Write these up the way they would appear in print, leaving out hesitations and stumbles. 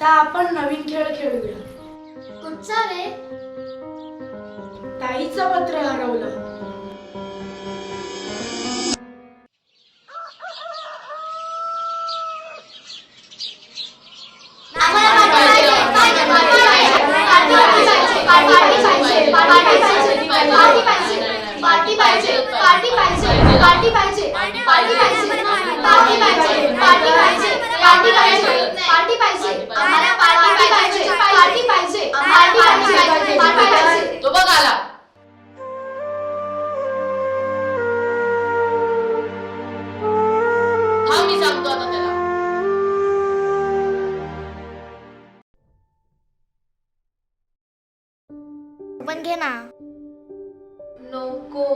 आता आपण नवीन खेळ खेळूया. कुठचा रे? ताईचं पत्र हरवलं. तो बघ आला. हा मी सांगतो आता त्याला. पण घे ना. नको.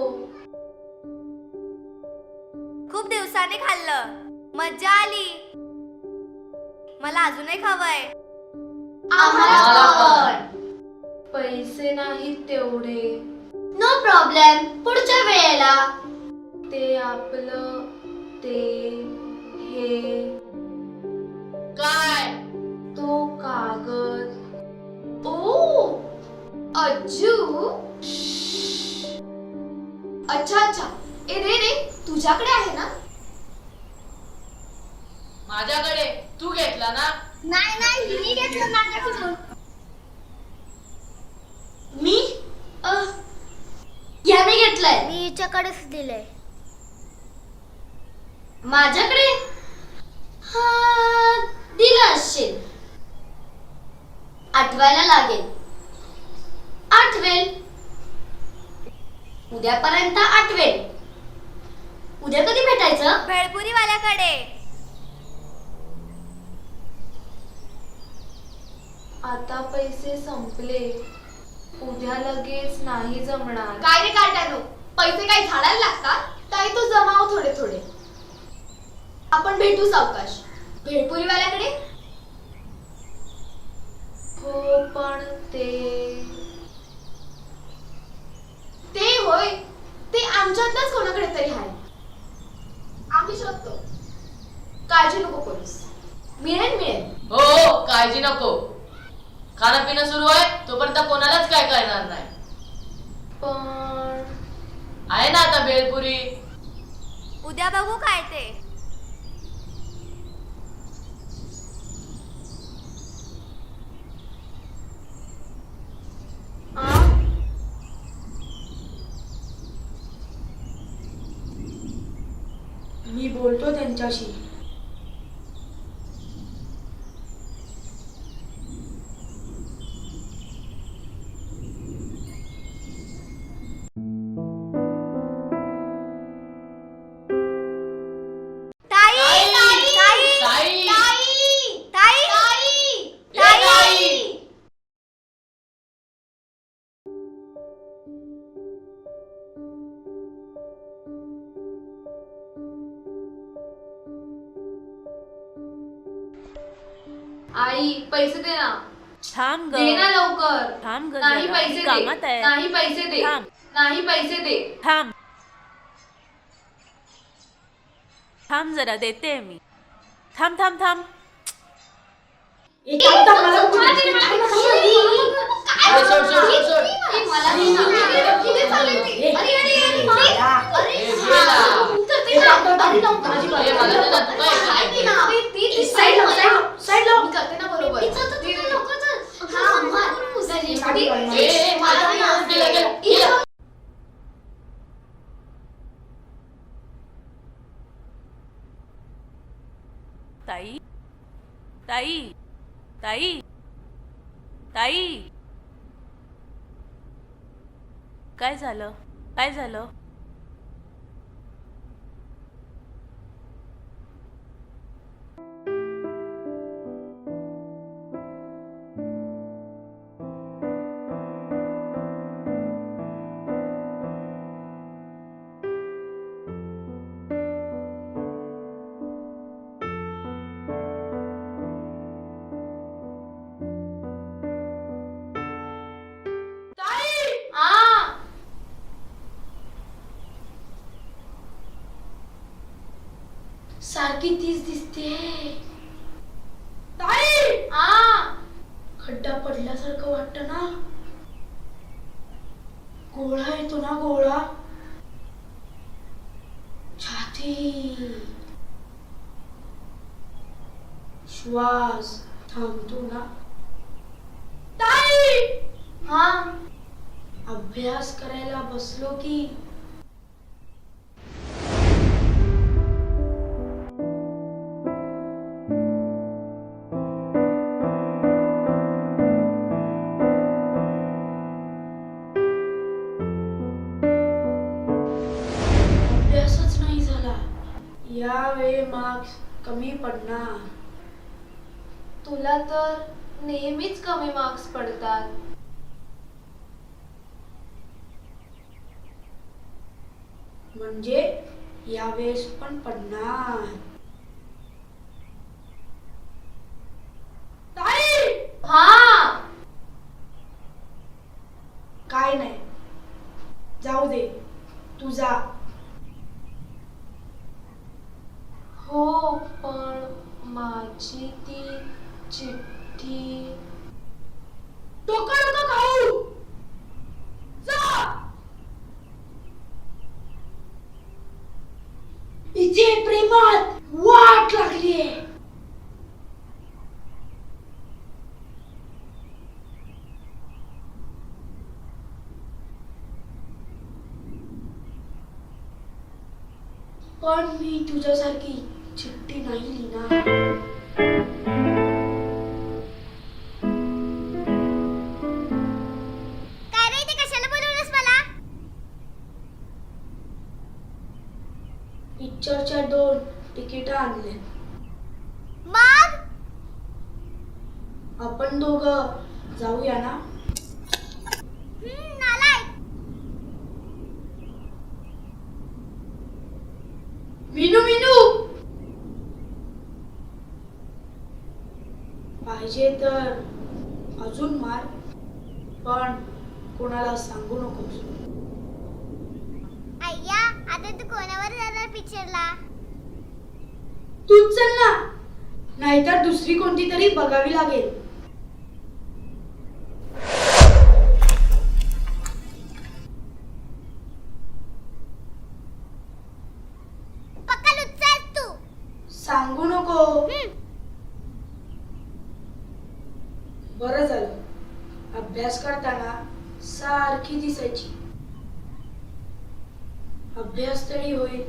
खूप दिवसांनी खाल्लं, मज्जा आली. मला अजूनही खावंय. पैसे नाहीत तेवढे. नो प्रॉब्लेम, पुढच्या वेळेला. ते आपलं ते हे काय? तो कागद. ओ अज्जू. अच्छा. ए रे तुझ्याकडे आहे ना? माझ्याकडे. तू घेतला ना? नाही हिने घेतलं माझ्याकडून. मी याने घेतलंय. मी हिच्याकडेच दिलंय. माझ्याकडे दिलं असेल. आठवायला लागेल. आठवेल. उद्यापर्यंत आठवेल. उद्या कधी भेटायचं? भेळपुरी वाल्याकडे. आता पैसे संपले. उद्या लगेच नाही जमणार. काय रे काट्यानो, पैसे काही झाडायला लागतात? ताई तू जमाव थोडे थोडे. आपण भेटू सावकाश. भेळपुरी वाल्याकडे. हो पण ते होय, ते आमच्यातच कोणाकडे तरी आहे. आम्ही शोधतो. काळजी नको करूस. मिळेल. हो काळजी नको. खाणं पिणं सुरू आहे तोपर्यंत कोणालाच काय करणार नाही. पण आहे ना आता भेळपुरी. उद्या बघू काय ते. मी बोलतो त्यांच्याशी. आई पैसे दे ना. थांब ग. दे ना लवकर. थांब ग नाही जरा. पैसे कामात दे. आहे. नाही पैसे दे. थांब. नाही पैसे दे. थांब थांब जरा देते मी. थांब एक आता मला अरे सोड. ताई काय झालं? सारखी तीच दिसते. ताई पडल्यासारखं वाटतं ना. गोळा येतो ना गोळा. छाती, श्वास थांबतो ना. ताई, हा अभ्यास करायला बसलो की अभ्यासच नाही झाला. यावेळी मार्क्स कमी पडणार. तुला तर नेहमीच कमी मार्क्स पडतात. म्हणजे यावेळेस पण पडणार. ताई, हा काय नाही, जाऊ दे, तू जा. हो पण माझी ती चिठ्ठी. डोकं नको खाऊ, जा. इथे प्रेमात वाट लागलीये. पण मी तुझ्यासारखी चिठ्ठी नाही लिहिणार. काय रे ते कशाला बोलवलंस मला? पिक्चरच्या 2 तिकीट आणले. मग आपण दोघं जाऊया ना. मिनू मिनू, पाहिजे तर अजून मार, पण कोणाला सांगू नकोस. अय्या आता तू कोणावर जाणार पिक्चरला? तूच चल ना, नाहीतर दुसरी कोणती तरी बघावी लागेल. पक्का लुच्चा आहेस तू. सांगू नको. बरं झालं, अभ्यास करताना सारखी दिसायची. अभ्यास तरी होईल.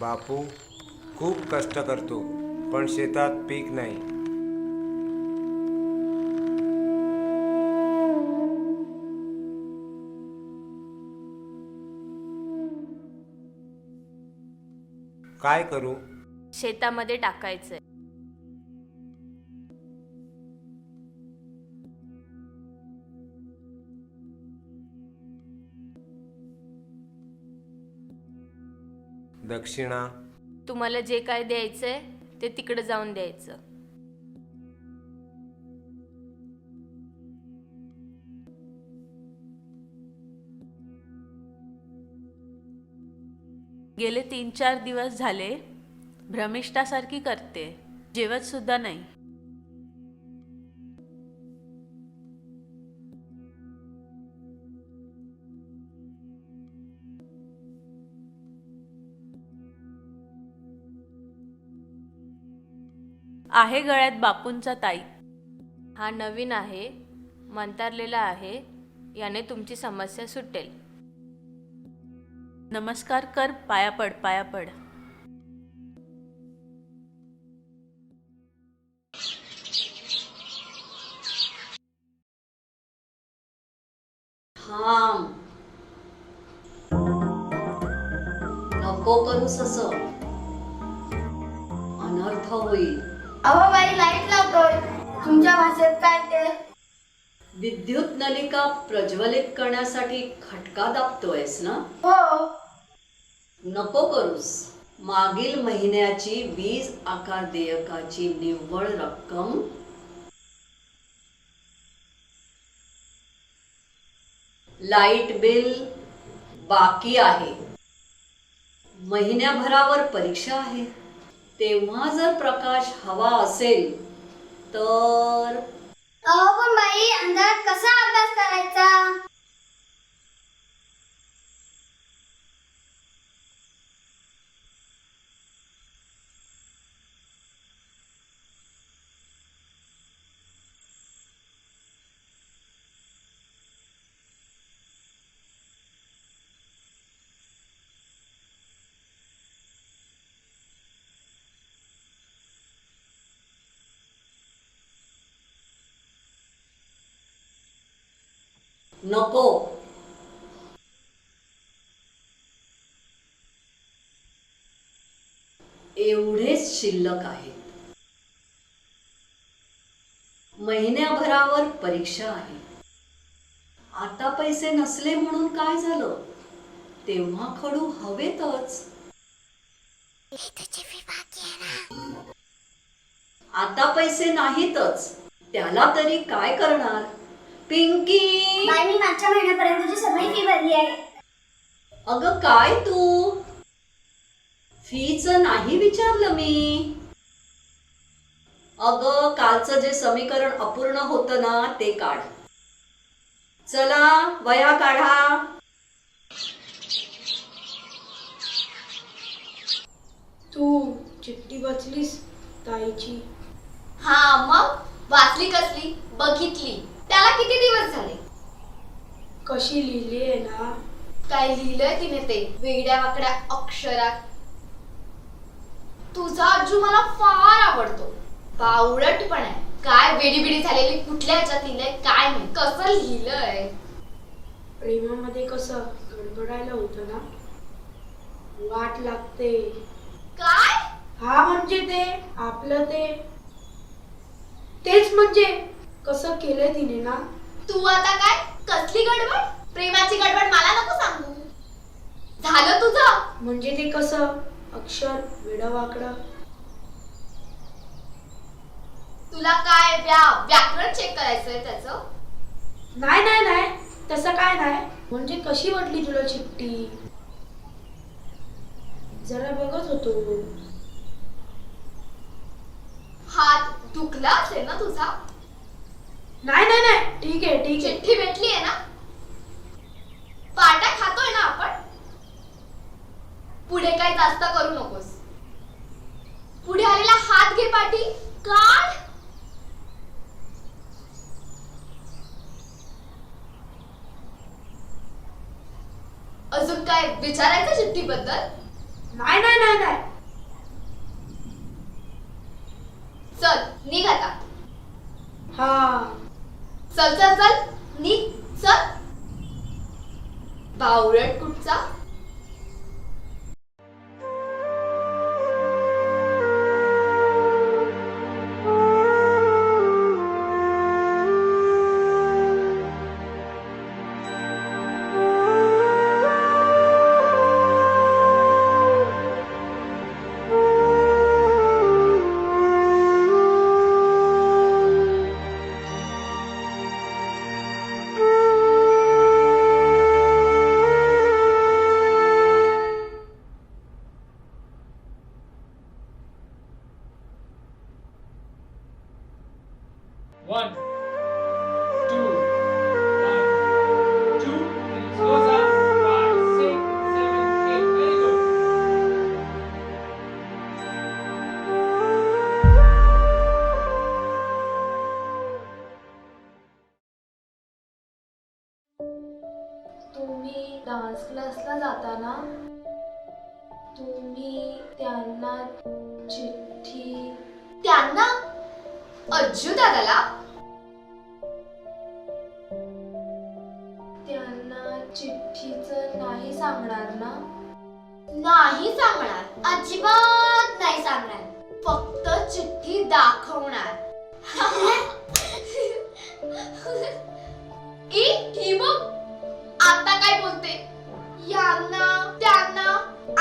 बापू खूप कष्ट करतो पण शेतात पीक नाही. काय करू? शेतामध्ये टाकायचंय. दक्षिणा तुम्हाला जे काय द्यायचंय ते तिकडे जाऊन द्यायचं. गेले 3-4 दिवस झाले भ्रमिष्ठासारखी करते, जेवत सुद्धा नाही. आहे गळ्यात बापूंचा ताई. हा नवीन आहे, मंतारलेला आहे. याने तुमची समस्या सुटेल. नमस्कार कर, पाया पड, पाया पड. थांब. नको करूस असं, अनर्थ होईल. अहो बाई लाईट लावतोय. तुमच्या भाषेत काय ते? विद्युत नलिका प्रज्वलित करण्यासाठी खटका दाबतोयस ना? हो. नको करूस. मागील महिन्याची वीज आकार देयकाची निव्वळ रक्कम लाईट बिल बाकी आहे. महिन्याभरावर परीक्षा आहे. तेव्हा जर प्रकाश हवा असेल तर अहो पण बाई अंधारात कसा अभ्यास करायचा? नको. एवढेच शिल्लक आहे. महिन्याभरावर परीक्षा आहे. आता पैसे नसले म्हणून काय झालं? तेव्हा खडू हवेतच. आता पैसे नाहीतच, त्याला तरी काय करणार? पिंकी, बाई मी मागच्या महिन्यापर्यंतची सगळी फी भरली आहे. अगं काय तू? फीचं नाही विचारलं मी. अगं कालचं जे समीकरण अपूर्ण होतं ना ते काढ. चला वह्या काढा. तू चिठ्ठी वाचलीस ताईची? हा मग वाचली कसली? बघितली. त्याला किती दिवस झाले? कशी लिहिली आहे ना? काय लिहिलंय तिने ते वेड्या वाकड्या अक्षरात. तुझा अज्जू मला फार आवडतो. बावळट पण आहे. काय वेडीबिडी झालेली कुठल्या ह्याच्यात लिहिलंय काय नाही. कसं लिहिलंय? प्रेमामध्ये कसं गडबडायला होतं ना, वाट लागते. काय? हा म्हणजे ते आपलं तेच म्हणजे कसं केलंय तिने ना. तू आता काय कसली गडबड? प्रेमाची गडबड मला नको सांगू. झालं तुझं? म्हणजे ते कसं अक्षर वेडं वाकडं. तुला काय व्याकरण चेक करायचंय त्याचं? नाही नाही नाही तसं काय नाही. म्हणजे कशी वाटली तुला चिठ्ठी? जरा बघत होतो. हात दुखला असेल ना तुझा? नाही नाही नाही ठीक आहे ठीक आहे. चिठ्ठी भेटली आहे ना? पाट्या खातोय ना आपण? पुढे काही जास्त करू नकोस. पुढे आलेला हात घे पाठी काढ. अजून काय विचारायचं चिठ्ठीबद्दल? नाही नाही नाही नाही. चल निघ आता. हा चल चल चल निघ चल. बावळट कुठचा. One, two, one, two, three. Slow down. 5, 6, 7, 8. Very good. तुम्ही डान्स क्लासला जाताना तुम्ही त्यांना चिठ्ठी त्यांना अज्जू दादाला त्यांना चिठ्ठीचं नाही सांगणार ना? नाही सांगणार. अजिबात नाही सांगणार. फक्त चिठ्ठी दाखवणार. ही बघ आता काय बोलते. यांना त्यांना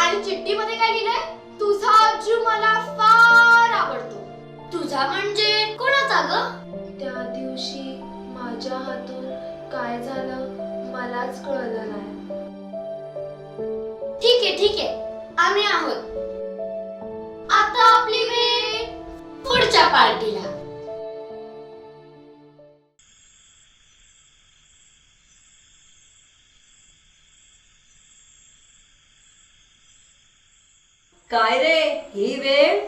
आणि चिठ्ठीमध्ये काय लिहिलंय. तुझा अज्जू मला फार आवडतो. तुझा म्हणजे कोणाचा ग. त्या दिवशी माझ्या हातून काय झालं मलाच कळलं नाही. ठीक आहे आम्ही आहोत. आता आपली वेळ पुढच्या पार्टीला. काय रे ही वेळ.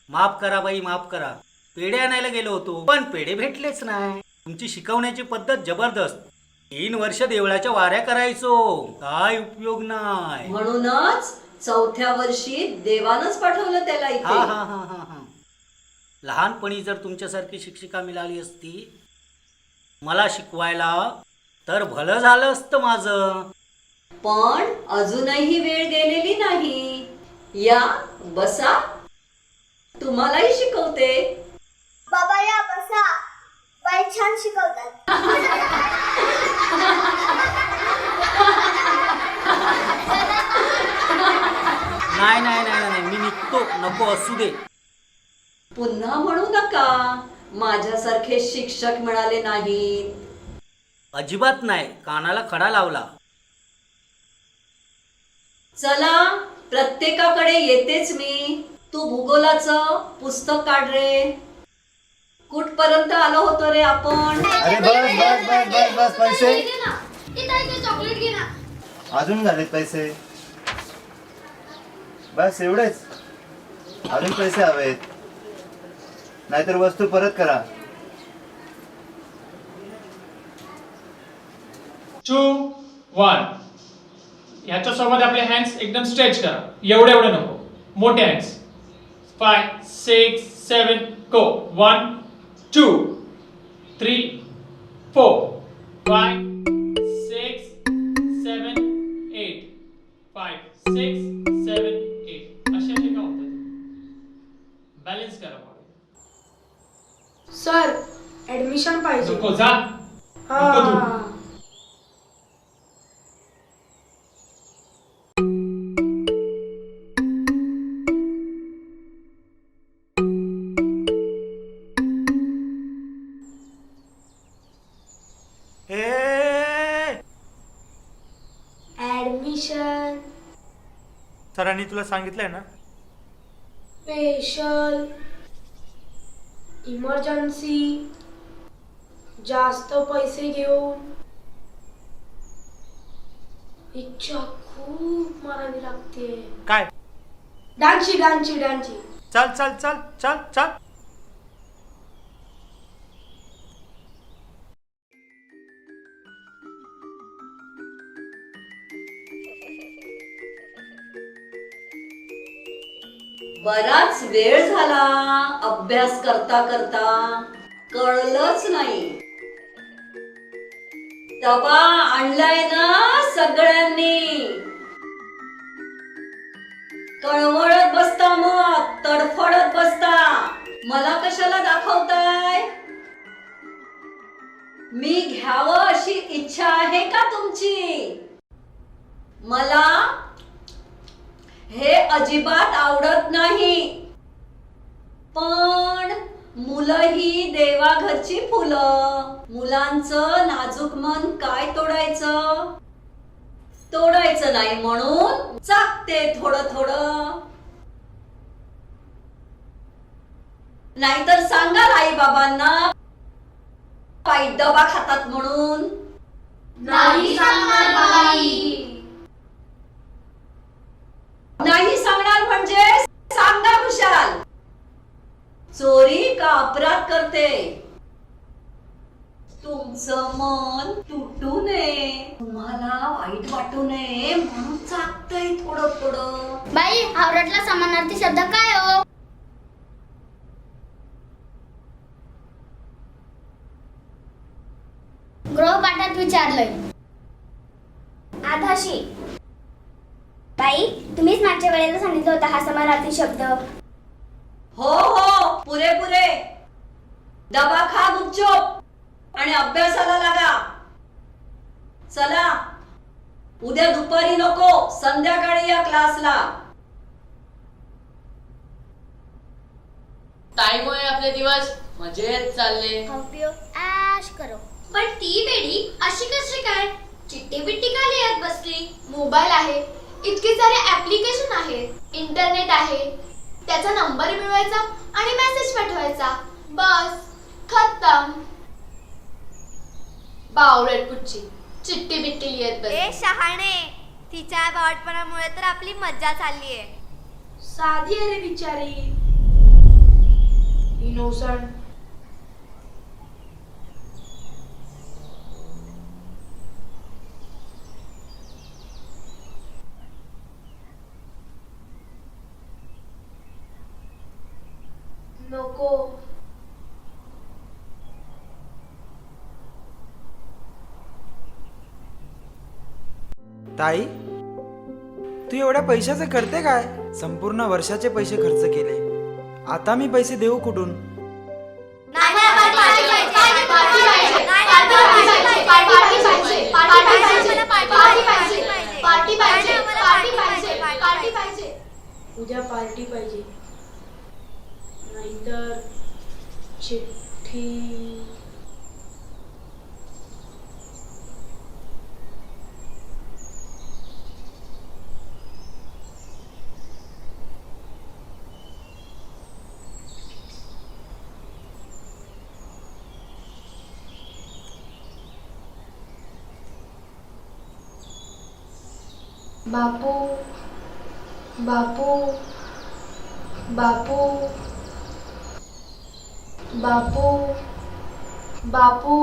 माफ करा बाई, माफ करा. पेढे आणायला गेलो होतो पण पेढे भेटलेच नाही. तुमची शिकवण्याची पद्धत जबरदस्त. 3 वर्ष देवळाच्या वाऱ्या करायचो, काय उपयोग नाही. म्हणूनच 4थ्या वर्षी देवानच पाठवलं त्याला हा इथे. हा हा हा हा. लहानपणी जर तुमच्यासारखी शिक्षिका मिळाली असती मला शिकवायला तर भलं झालं असतं माझं. पण अजूनही वेळ गेलेली नाही. या बसा, तुम्हालाही शिकवते. बाबा या बसा. बाई छान शिकवतात. नाही नाही नाही नाही, मी निघतो. नको असू दे. पुन्हा म्हणू नका माझ्यासारखे शिक्षक मिळाले नाहीत. अजिबात नाही. कानाला खडा लावला. चला प्रत्येकाकडे येतेच मी. तू भूगोलाचं पुस्तक काढ रे. कुठपर्यंत आलो होतो रे आपण. अरे बस बस बस बस बस पैसे इथे चॉकलेट घे ना. अजून झालेत पैसे. बस एवढेच. अजून पैसे हवेत, नाहीतर वस्तू परत करा. 2, 1. ह्याच्यासोबत आपले हँड्स एकदम स्ट्रेच करा. एवढे नको, मोठे हँड्स. 5, 6, 7. गो. 1, 2, 3, 4, 5, 6, 7, 8. 5, 6, 7, 8. असे का होतात. बॅलन्स करा. सर ऍडमिशन पाहिजे. नको जा. नको तू. हा ऍडमिशन सरांनी तुला सांगितलंय ना. स्पेशल इमर्जन्सी जास्त पैसे घेऊन इच्छा खूप मारावी लागते. काय. डान्सची डान्सची डान्सची. चल चल चल चल चल. बराच वेळ झाला अभ्यास करता करता कळलंच नाही. डबा आणलाय ना सगळ्यांनी? कळवळत बसता, मग तडफडत बसता. मला कशाला दाखवताय? मी घ्यावं अशी इच्छा आहे का तुमची? मला हे अजिबात आवडत नाही. पण मुलं ही देवाघरची फुलं. मुलांचं नाजूक मन काय तोडायचं? तोडायचं नाही म्हणून चाकते थोडं थोडं. नाहीतर सांगा आई बाबांना काही डबा खातात म्हणून. नाही सांगणार बाई. नाही सांगणार म्हणजे सांगा खुशाल. चोरी का अपराध करते? तुमचं मन तुटू नये, तुम्हाला वाईट वाटू नये म्हणून चाकतंय थोडं थोडं. बाई, आवरटला समानार्थी शब्द काय हो? गृहपाठात विचारलंय. आधाशी. बाई, तुम्हीच मागच्या वेळेला सांगितलं होता हा समानार्थी शब्द. हो हो, पुरे. डबा खा गुपचूप आणि अभ्यासाला लागा. चला, उद्या दुपारी नको, संध्याकाळी या क्लासला. ताईमुळे आपले दिवस मजेत चालले. उपयोग ऐश करो. पण ती बेडी अशी कशी काय? चिट्टी बिट्टी का लिहत बसली? मोबाईल आहे, इतके सारे ऍप्लिकेशन आहेत, इंटरनेट आहे, त्याचा नंबर मिळवायचा आणि मेसेज पाठवायचा, बस खतम. बावळट कुठची चिट्टी बिट्टी लिहत बसली. शहाणे, तिच्या बावटपणामुळे तर आपली मज्जा चालली आहे. साधी अरे बिचारी, इनोसंट. नको. ताई, तू एवढ्या पैशाचे करते काय? संपूर्ण वर्षाचे पैसे खर्च केले, आता मी पैसे देऊ कुठून? उद्या पार्टी पाहिजे, नाहीतर चिठ्ठी. बापू, बापू, बापू, बापू, बापू.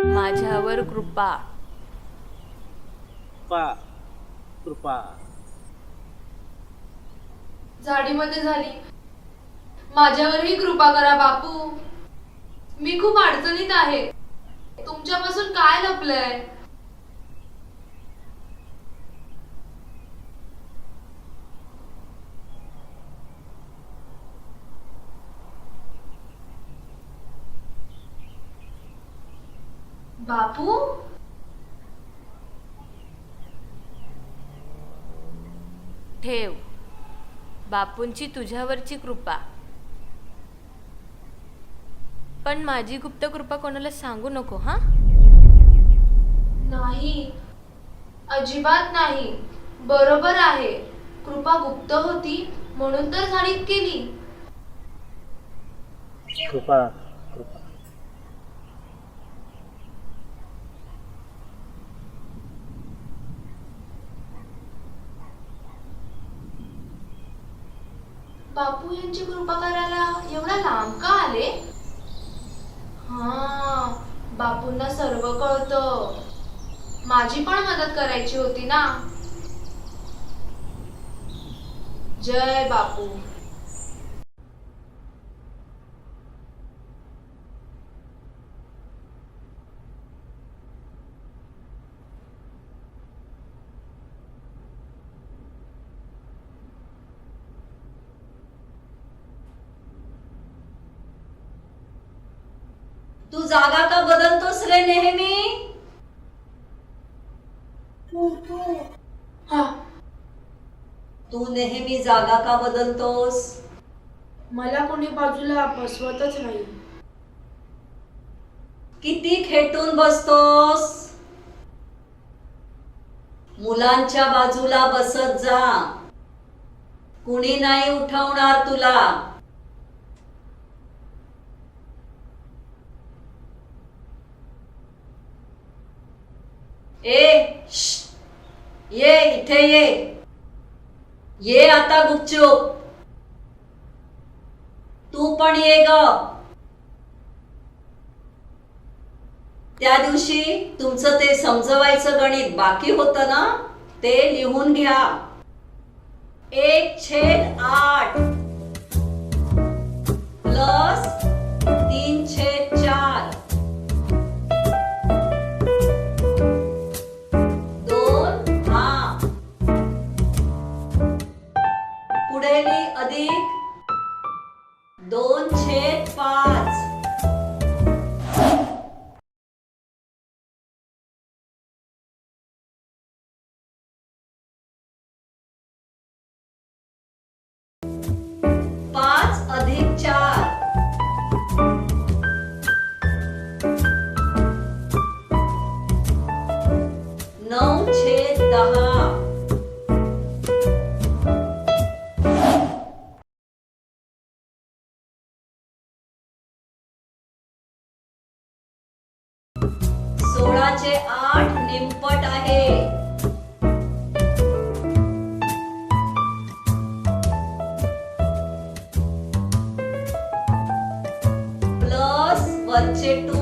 माझ्यावर कृपा. कृपा. झाडीमध्ये झाली, माझ्यावरही कृपा करा बापू. मी खूप अडचणीत आहे. तुमच्यापासून काय लपलंय? बापू, ठेव बापूंची तुझ्यावरची कृपा. पण माझी गुप्त कृपा कोणाला सांगू नको हा. नाही, अजिबात नाही. बरोबर आहे, कृपा गुप्त होती म्हणून तर झाडीत केली. कृपा. बापू यांची कृपा करायला एवढा लांब का आले? हा, बापूंना सर्व कळतं. माझी पण मदत करायची होती ना. जय बापू. तू जागा का बदलतोस रे नेहमी? हा, तू नेहमी जागा का बदलतोस? मला कोणी बाजूला बसवतच नाही. किती खेटून बसतोस? मुलांच्या बाजूला बसत जा. कुणी नाही उठवणार तुला. ये इथे ये आता गुपचूप. तू पण ये ग. त्या दिवशी तुमचं ते समजवायचं गणित बाकी होतं ना, ते लिहून घ्या. 1/8 प्लस 3/4 पुढेली अधिक 2/5. पाच अधिक 4 9/10. सोळाचे 8 निमपट आहे. प्लस वरचे 2.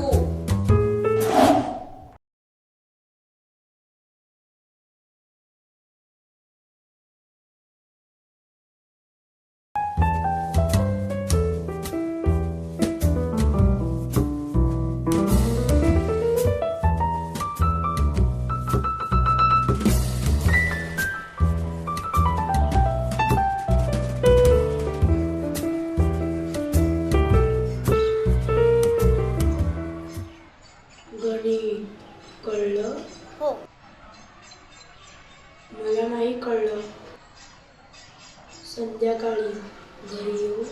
गणित कळलं? हो. मला नाही कळलं. संध्याकाळी घरी येऊ?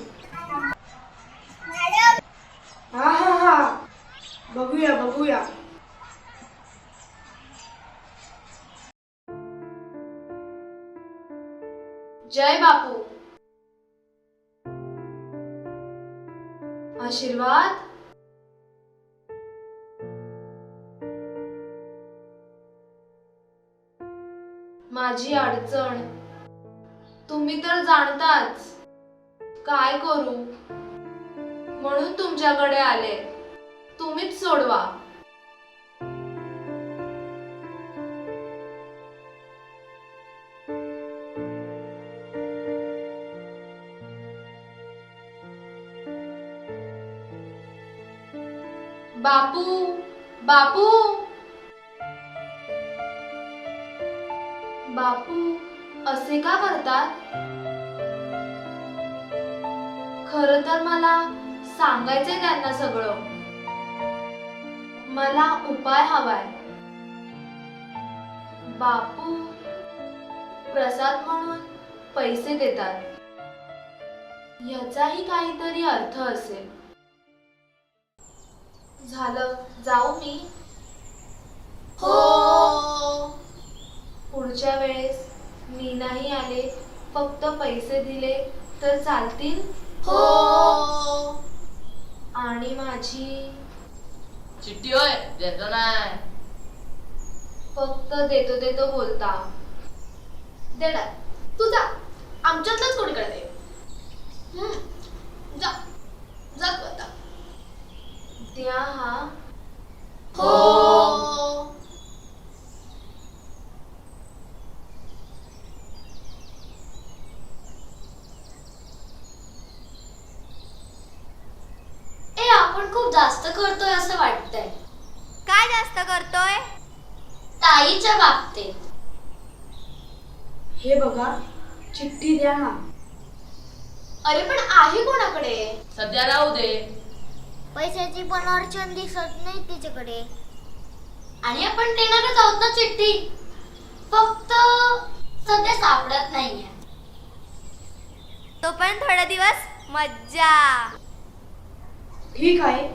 हा हा हा, बघूया. जय बापू. आशीर्वाद. माझी अडचण तुम्ही तर जाणताच. काय करू म्हणून तुमच्याकडे आले. तुम्हीच सोडवा. बापू असे का करतात? खरं तर मला सांगायचंय त्यांना सगळं. मला उपाय हवाय. बापू प्रसाद म्हणून पैसे देतात. याचाही काहीतरी अर्थ असेल. झालं, जाऊ मी? हो. पुढच्या वेळेस मी नाही आले, फक्त पैसे दिले तर चालतील? हो. आणि माझी चिठ्ठी होय, देतो नाही. फक्त देतो बोलता. देणार तुझा, आमच्यातलंच कोणी करते. जा जा तू आता. द्या हा. हो. ए आपण खूप जास्त करतोय असं वाटतंय. काय जास्त करतोय? ताईच्या बाबतीत. हे बघा, चिठ्ठी द्या ना. अरे पण आहे कोणाकडे? सध्या राहू दे. पैशाची पण अडचण दिसत नाही तिच्याकडे. आणि आपण देणारच आहोत ना चिठ्ठी. फक्त सध्या सापडत नाहीये. तो पण थोडा दिवस मज्जा. ठीक आहे,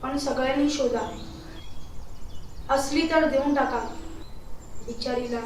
पण सगळ्यांनी शोधा. असली तर देऊन टाका बिचारीला.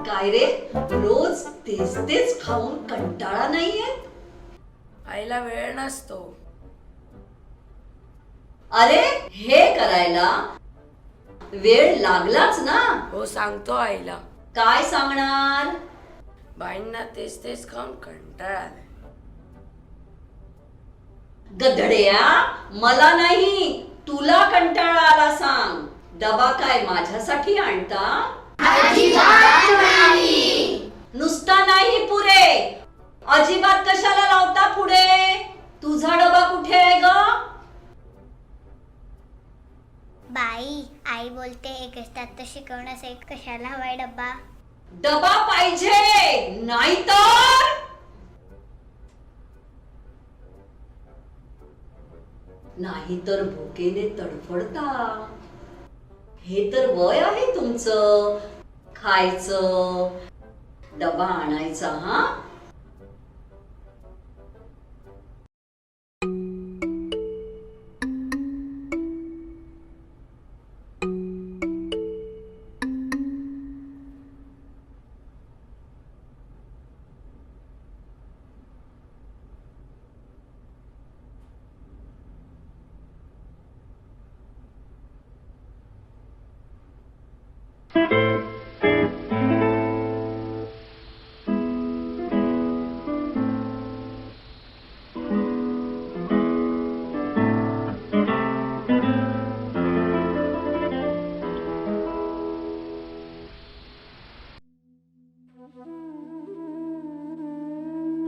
काय रे, रोज तेच तेच खाऊन कंटाळा नाहीये? आईला वेळ नसतो. अरे हे करायला वेळ लागलाच ना. हो, सांगतो आईला. काय सांगणार? बाईंना तेच तेच खाऊन कंटाळा आलाय. गधड्या, मला नाही, तुला कंटाळा आला सांग. डबा काय माझ्यासाठी आणता? नुसता नाही पुरे, अजिबात कशाला लावता पुढे? तुझा डबा कुठे आहे ग? बाई, आई बोलते एकच तास शिकवण्यासाठी कशाला हवाय डब्बा? डबा पाहिजे, नाहीतर नाहीतर भुकेने तडफडता. हे तर वय आहे तुमचं, खायचं, डबा आणायचा. हा,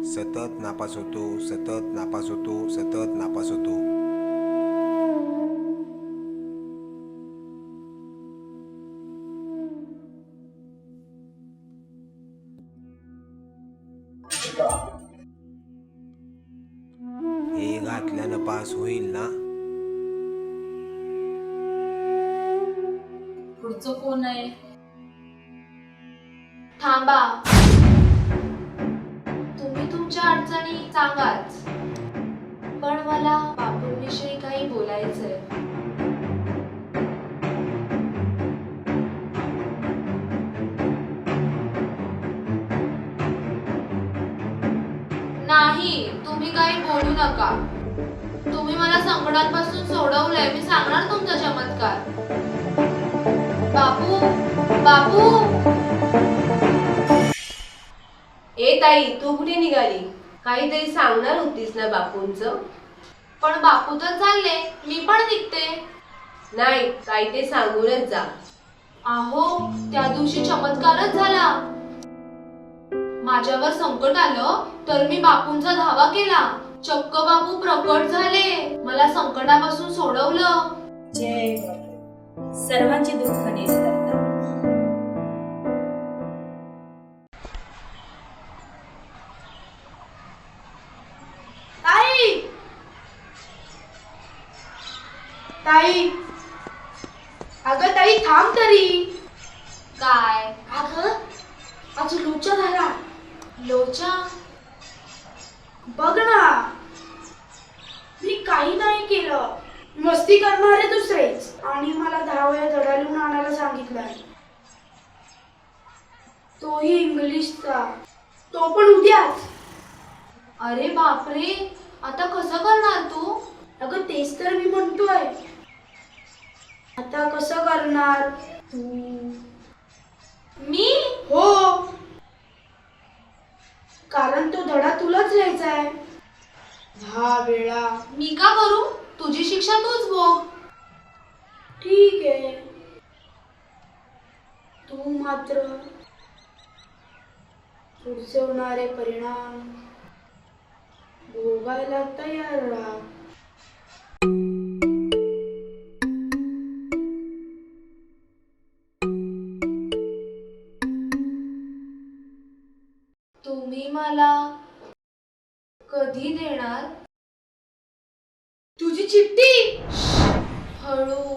सतत नापास होतो, सतत नापास होतो, सतत नापास होतो. हे घातल्यानं पास होईल ना? पुढचं कोण आहे? थांबा, तुम्ही तुमच्या अडचणी सांगाच, पण मला बापूंविषयी काही बोलायचंय. नाही, तुम्ही काही बोलू नका. तुम्ही मला संकटांपासून सोडवलंय, मी सांगणार तुमचा चमत्कार. बापू, बापू. ए ताई, तू कुठे निघाली? काहीतरी सांगणार होतीस ना बापूंचं? पण बापू तर चालले, मी पण निघते. नाही, काही ते सांगूनच जा. अहो, त्या दिवशी चमत्कारच झाला. माझ्यावर संकट आलं तर मी बापूंचा धावा केला. चक्क बापू प्रकट झाले, मला संकटापासून सोडवलं. जय सर्वांची दुःख नेस करतात. ताई ताई अगं ताई थांब तरी. काय? अगं आज लोचा झाला. लोचा? बघ ना, मी काही नाही केलं. मस्ती करणारे दुसरेच, आणि मला 10 वेळा धडा लिहून आणायला सांगितलंय, तोही इंग्लिशचा, तो पण उद्याच. अरे बापरे, आता कसं करणार तू? अगं तेच तर मी म्हणतोय, आता कसं करणार तू? मी? हो, कारण तो धडा तुलाच लिहायचा आहे 10 वेळा. मी का करू? तुझी शिक्षा तूच भोग. ठीक आहे, तू मात्र पुढचे होणारे परिणाम भोगायला तयार राहा. तुम्ही मला कधी देणार? तुझी चिठ्ठी. हळू.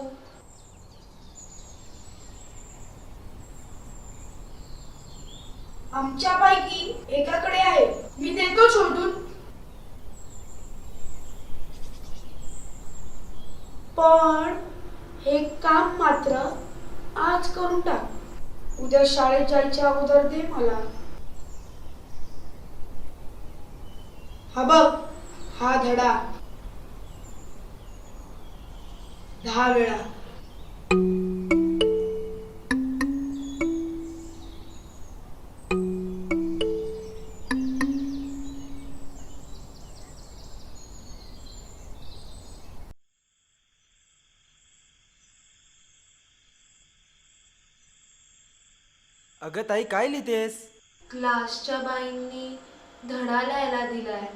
आमच्यापैकी एकाकडे आहे, मी देतो शोधून. पण हे काम मात्र आज करून टाक. उद्या शाळेत जायच्या अगोदर दे मला. हा बघ, हा धडा 10 वेळा. अगं ताई, काय लिहितेस? क्लासच्या बाईंनी धडा लिहायला दिलाय,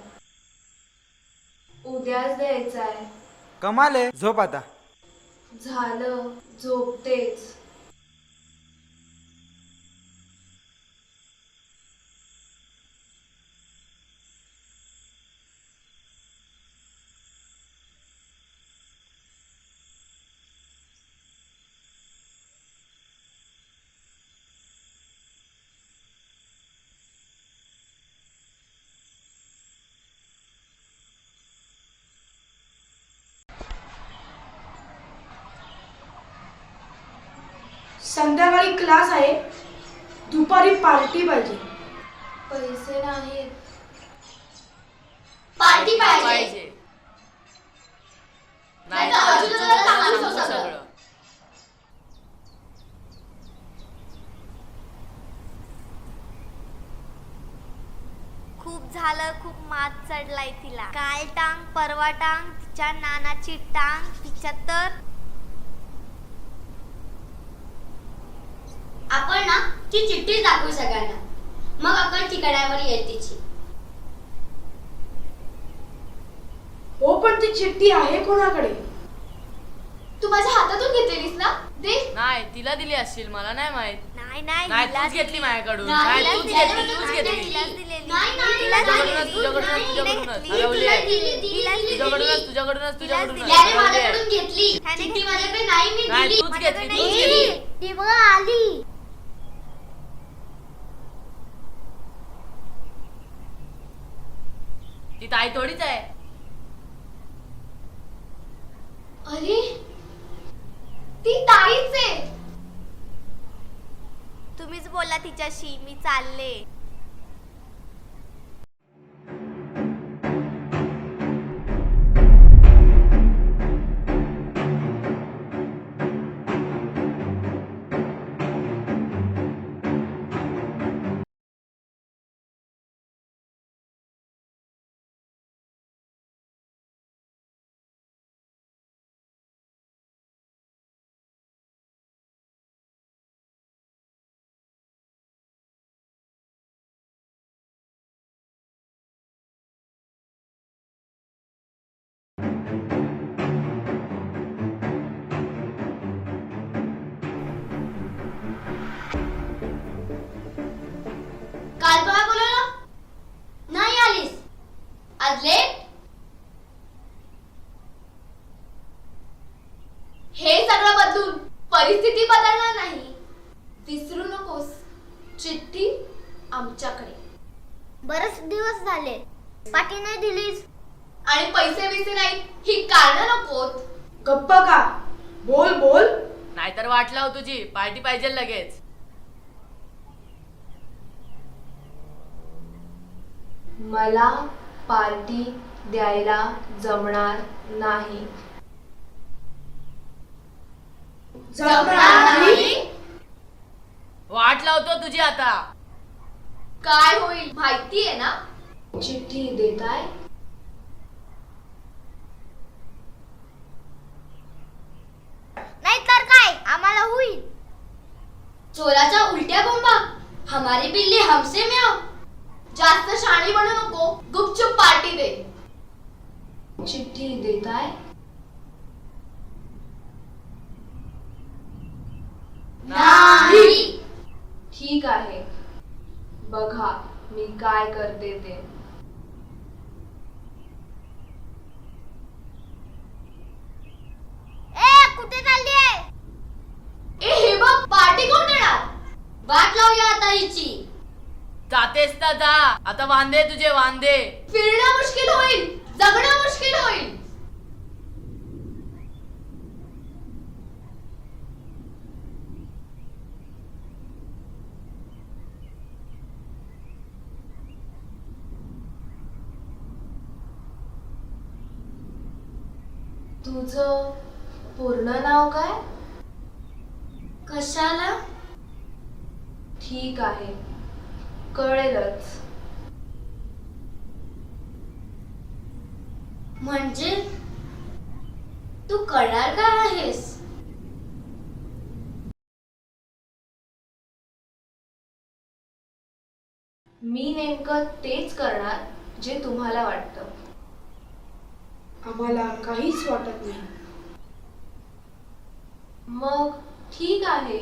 उद्याच द्यायचा आहे. कमाल आहे. झोप आता. झालं, झोपतेच. संध्याकाळी क्लास आहे, दुपारी पार्टी पाहिजे. पैसे नाहीत. पार्टी पाहिजे. पाहिजे. नाही तर अजून चांगलं सांगू सगळं. सगळं. खूप झालं, खूप मात चढलाय तिला. काल टांग परवा टांग, तिच्या नानाची टांग, तिच्या तर. आपण ना ती चिठ्ठी दाखवू सगळ्यांना, मग आपण ठिकाणावर येईल तिची. हो, पण ती चिठ्ठी आहे कोणाकडे? तू माझ्या हातातून घेतलेलीस ना, दे. नाही, तिला दिली असशील, मला नाही माहित. नाही नाही, हिलाच तूच घेतली माझ्याकडून. नाही, नाही, हिलाच तूच दिलेली, घेतली, तूच हिलाच घेतली. दिलेली. नाही, नाही, हिलाच तुझ्याकडूनच, दिलेली. तुझ्याकडूनच, तुझ्याकडूनच हरवली हिलाच आहे. दिलेली. तुझ्याकडूनच, तुझ्याकडूनच, तुझ्याकडूनच याने हरवली आहे. माझ्याकडून घेतली. चिठ्ठी माझ्याकडे नाही, मी नाही, दिली. तूच घेतली, तूच ए, घेतली. ती बघ आली. ती ताई थोडीच आहे. अरे ती ताईच आहे. तुम्हीच बोला तिच्याशी, मी चालले. आज लेट? हे सगळं बदलून परिस्थिती बदलणार नाही. विसरू नकोस, चिठ्ठी आमच्याकडे. बरेच दिवस झाले पाठी नाही दिलीस. आणि पैसे बिसे नाही ही कारण नकोत. गप्प का? बोल बोल. नाहीतर वाट लाव तुझी, पार्टी पाहिजे लगेच. मला पार्टी द्यायला जमणार नाही. जमणार नाही? वाट लावतो तुझी आता. काय होईल माहितीये ना? चिठ्ठी देताय? नाहीतर काय आम्हाला होईल. चोराच्या उलट्या बोंबा. हमारी बिल्ली हमसे म्याव. जास्त शाणी बनू नको, गुपचूप पार्टी दे. चिठ्ठी देताय? नाही. ठीक आहे, बघा मी काय करते ते. ए कुठे चालली आहे? ए हे बघ, पार्टी कोण देणार? वाट लावूया आता हिची. जातेस तर जा, आता वांदे तुझे वांदे. फिरणं मुश्किल होईल, जगणं मुश्किल होईल. तुझं पूर्ण नाव काय? कशाला? ठीक आहे, कळेलच. म्हणजे तू करणार काय आहेस? मी नेमकं तेच करणार जे तुम्हाला वाटतं. आम्हाला काहीच वाटत नाही. मग ठीक आहे.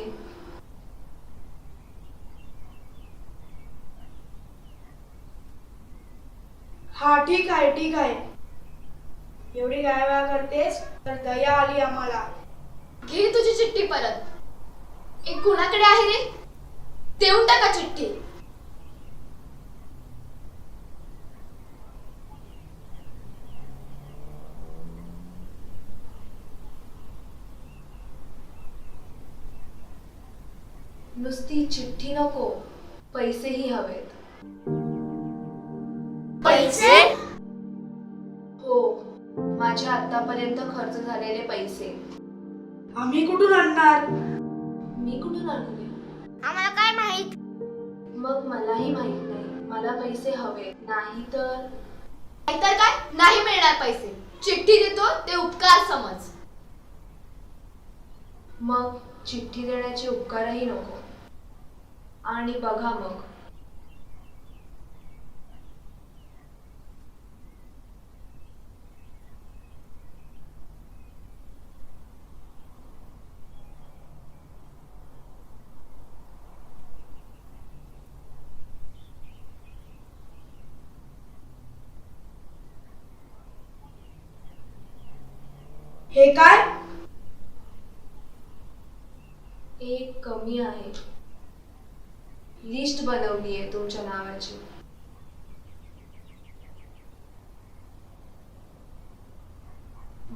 हा ठीक आहे ठीक आहे. एवढी गायवा करतेस तर दया आली आम्हाला. घे तुझी चिठ्ठी परत. एक कुणाकडे आहे रे? देऊन टाका चिठ्ठी. नुसती चिठ्ठी नको, पैसेही हवेत. पैसे? हो, माझे आतापर्यंत खर्च झालेले पैसे. आम्ही कुठून आणणार? मी कुठून आणू दे? आम्हाला काय माहित? मग मलाही माहित नाही. मला पैसे हवे, नाही तर नाहीतर काय? नाही मिळणार पैसे. चिठ्ठी देतो ते उपकार समज. मग चिठ्ठी देण्याचे उपकारही नको. आणि बघा मग, हे काय? एक कमी आहे. लिस्ट बनवली आहे तुमच्या नावाची.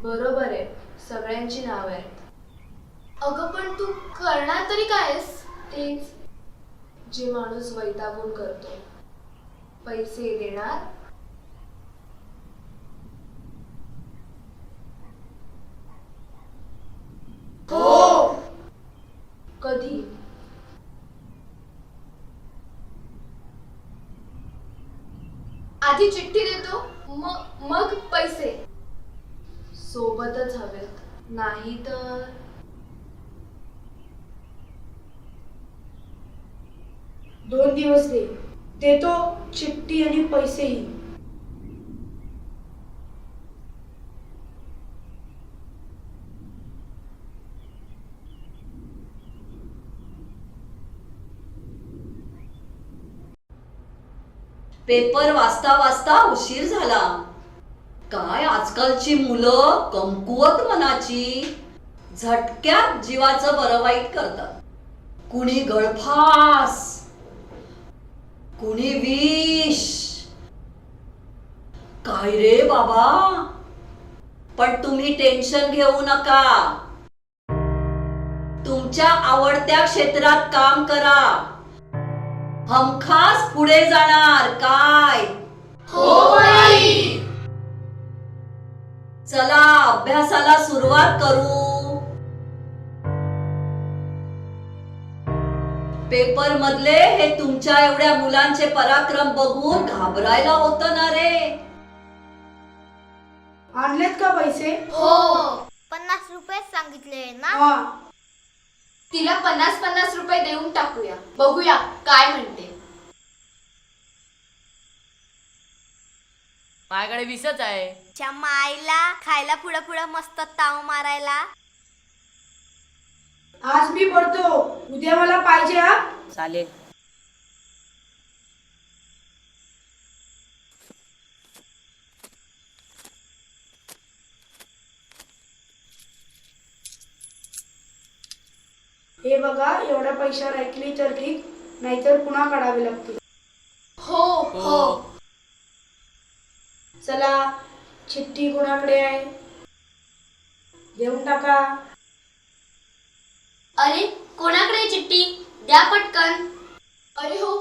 बरोबर आहे, सगळ्यांची नाव आहेत. अगं पण तू करणार तरी कायस? तेच जे माणूस वैतागून करतो. पैसे देणार, हो. कधी? आधी चिठ्ठी देतो, मग पैसे. सोबतच हवेत, नाही तर 2 दिवस दे. देतो चिठ्ठी आणि पैसेही. पेपर वाचता वाचता उशीर झाला. काय आजकालची मुलं कमकुवत मनाची, झटक्यात जीवाचं बरं वाईट करतात. कुणी गळफास, कुणी विष. काय रे बाबा, पण तुम्ही टेन्शन घेऊ नका. तुमच्या आवडत्या क्षेत्रात काम करा. हमखास पुढे जाणार. काय हो बाई. चला अभ्यासाला सुरुवात करू. पेपर मधले हे तुमच्या एवढ्या मुलांचे पराक्रम बघून घाबरायला होतं ना रे. आणलेत का पैसे? हो. 50 रुपये सांगितले ना. हा. तिला 50-50 रुपये देऊन टाकूया. बघूया काय म्हणते. माझ्याकडे 20च आहे. च्या माईला खायला पुढं पुढं मस्त ताव मारायला. आज मी पडतो, उद्या मला पाहिजे. हा चालेल. हे बघा, एवढ्या पैशावर ऐकली तर ठीक, नाहीतर पुन्हा काढावे लागतील. हो हो. चला, चिठ्ठी कोणाकडे आहे? देऊन टाका. अरे कोणाकडे चिठ्ठी? द्या पटकन. अरे हो,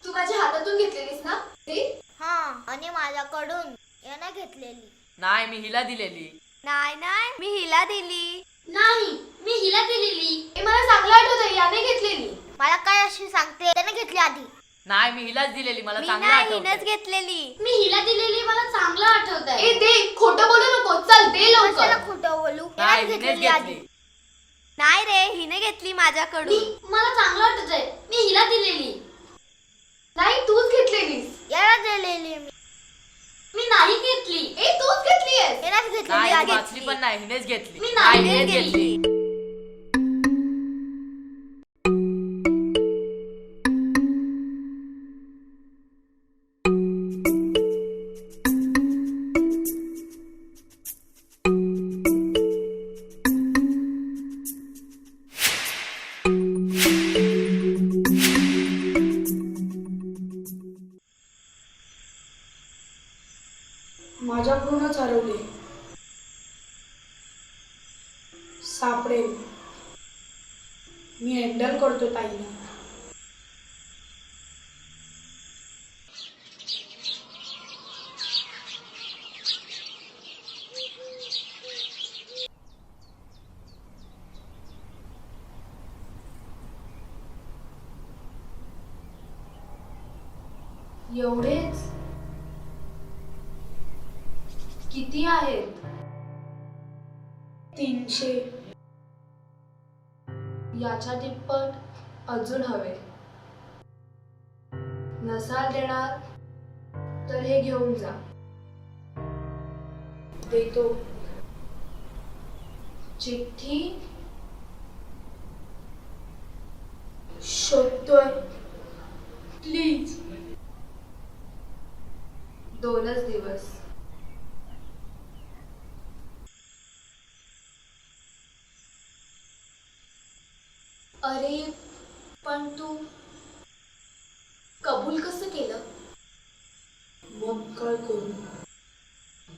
तू माझ्या हातातून घेतलेलीस ना ती? हा, आणि माझ्याकडून याने घेतलेली. नाही, मी हिला दिलेली. नाही नाही, मी हिला दिली. नाही, मी हिला दिलेली. हे मला चांगलं आठवतंय, याने घेतलेली. मला काय अशी सांगते, त्याने घेतली आधी. नाही, मी हिलाच दिलेली. मला मी चांगलं नाही, आठवतंय. हिनच घेतलेली. मी हिला दिलेली, मला चांगलं आठवतंय. ए दे, खोटं बोलू नको. चल दे लवकर. कशाला खोटं बोलू? नाही, हिनंच हिनेच घेतलेली आधी. घेतली. नाही रे, हिने घेतली माझ्याकडून. मला चांगलं आठवतंय, मी हिला दिलेली. नाही, तूच घेतलेलीस. याला दिलेली मी. मी नाही घेतली. ए तूच घेतलीयस. हिनंच घेतलेली नाही, आधी. ती वाचली पण नाही. हिनेच घेतली. मी नाही हिनेच घेतली. माझ्याकडूनच हरवले. सापडेल. मी हँडल करतो ताईला. एवढेच? किती आहेत? 300. याच्या तिप्पट अजून हवे. नसाल देणार तर हे घेऊन जा. देतो. चिठ्ठी शोधतोय. प्लीज. 2च दिवस. अरे पण तू कबूल कसं केलं? मग काय करू?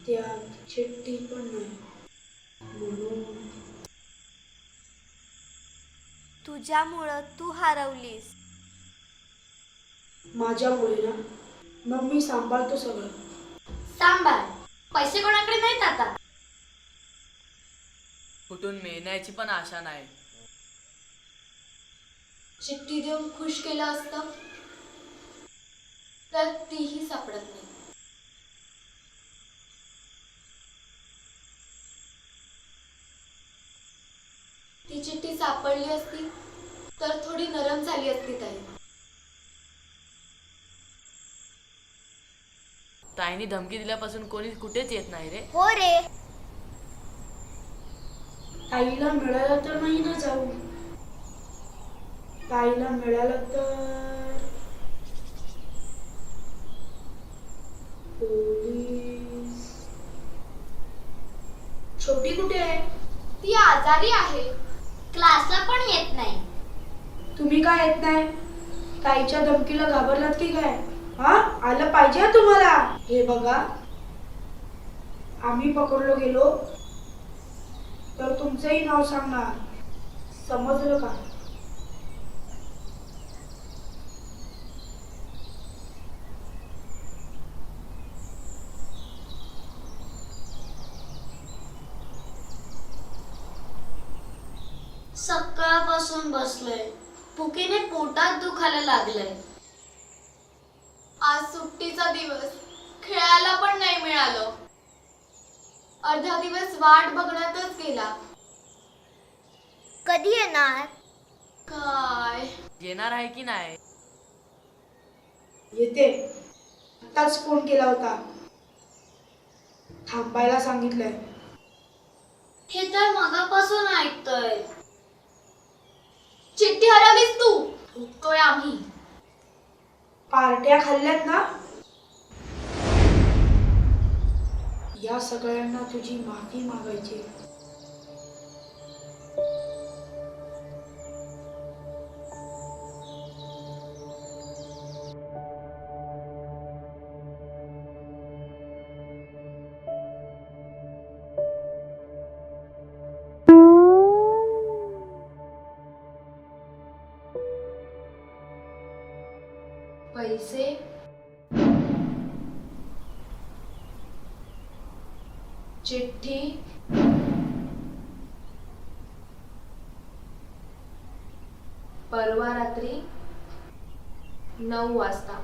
त्यात चिठ्ठी पण नाही. म्हणून तुझ्यामुळं तू हरवलीस. माझ्यामुळे ना. मग मी सांभाळतो सगळं. सांभाळ. पैसे कोणाकडे नाहीत आता. कुठून मिळण्याची पण आशा नाही. चिठ्ठी देऊन खुश केलं असतं तर तीही सापडत नाही. ती चिठ्ठी सापडली असती तर थोडी नरम झाली असती ताई. ताईने धमकी दिल्यापासून कोणी कुठेच येत नाही रे. हो रे. ताईला मिळालं तर नाही ना जाऊ. ताईला मिळालं तर पोलीस. छोटी कुठे आहे? ती आजारी आहे. क्लासला पण येत नाही. तुम्ही काय येत नाही? ताईच्या धमकीला घाबरलात की काय? हा, आलं पाहिजे हा तुम्हाला. हे बघा, आम्ही पकडलो गेलो तर तुमचंही नाव सांगणार, समजलं का? सकाळपासून बसलोय. भुकेने पोटात दुखायला लागलंय. आज सुट्टीचा दिवस, खेळायला पण नाही मिळालं. अर्धा दिवस वाट बघण्यातच गेला. कधी येणार? काय येणार आहे की नाही? येते. आताच फोन केला होता, थांबायला सांगितलंय. हे तर मगापासून ऐकतोय. चिठ्ठी हरवलीस तू. हुकतोय आम्ही. पार्ट्या खाल्ल्यात ना, या सगळ्यांना तुझी माफी मागायची. पैसे, चिठ्ठी, परवा रात्री 9 वाजता.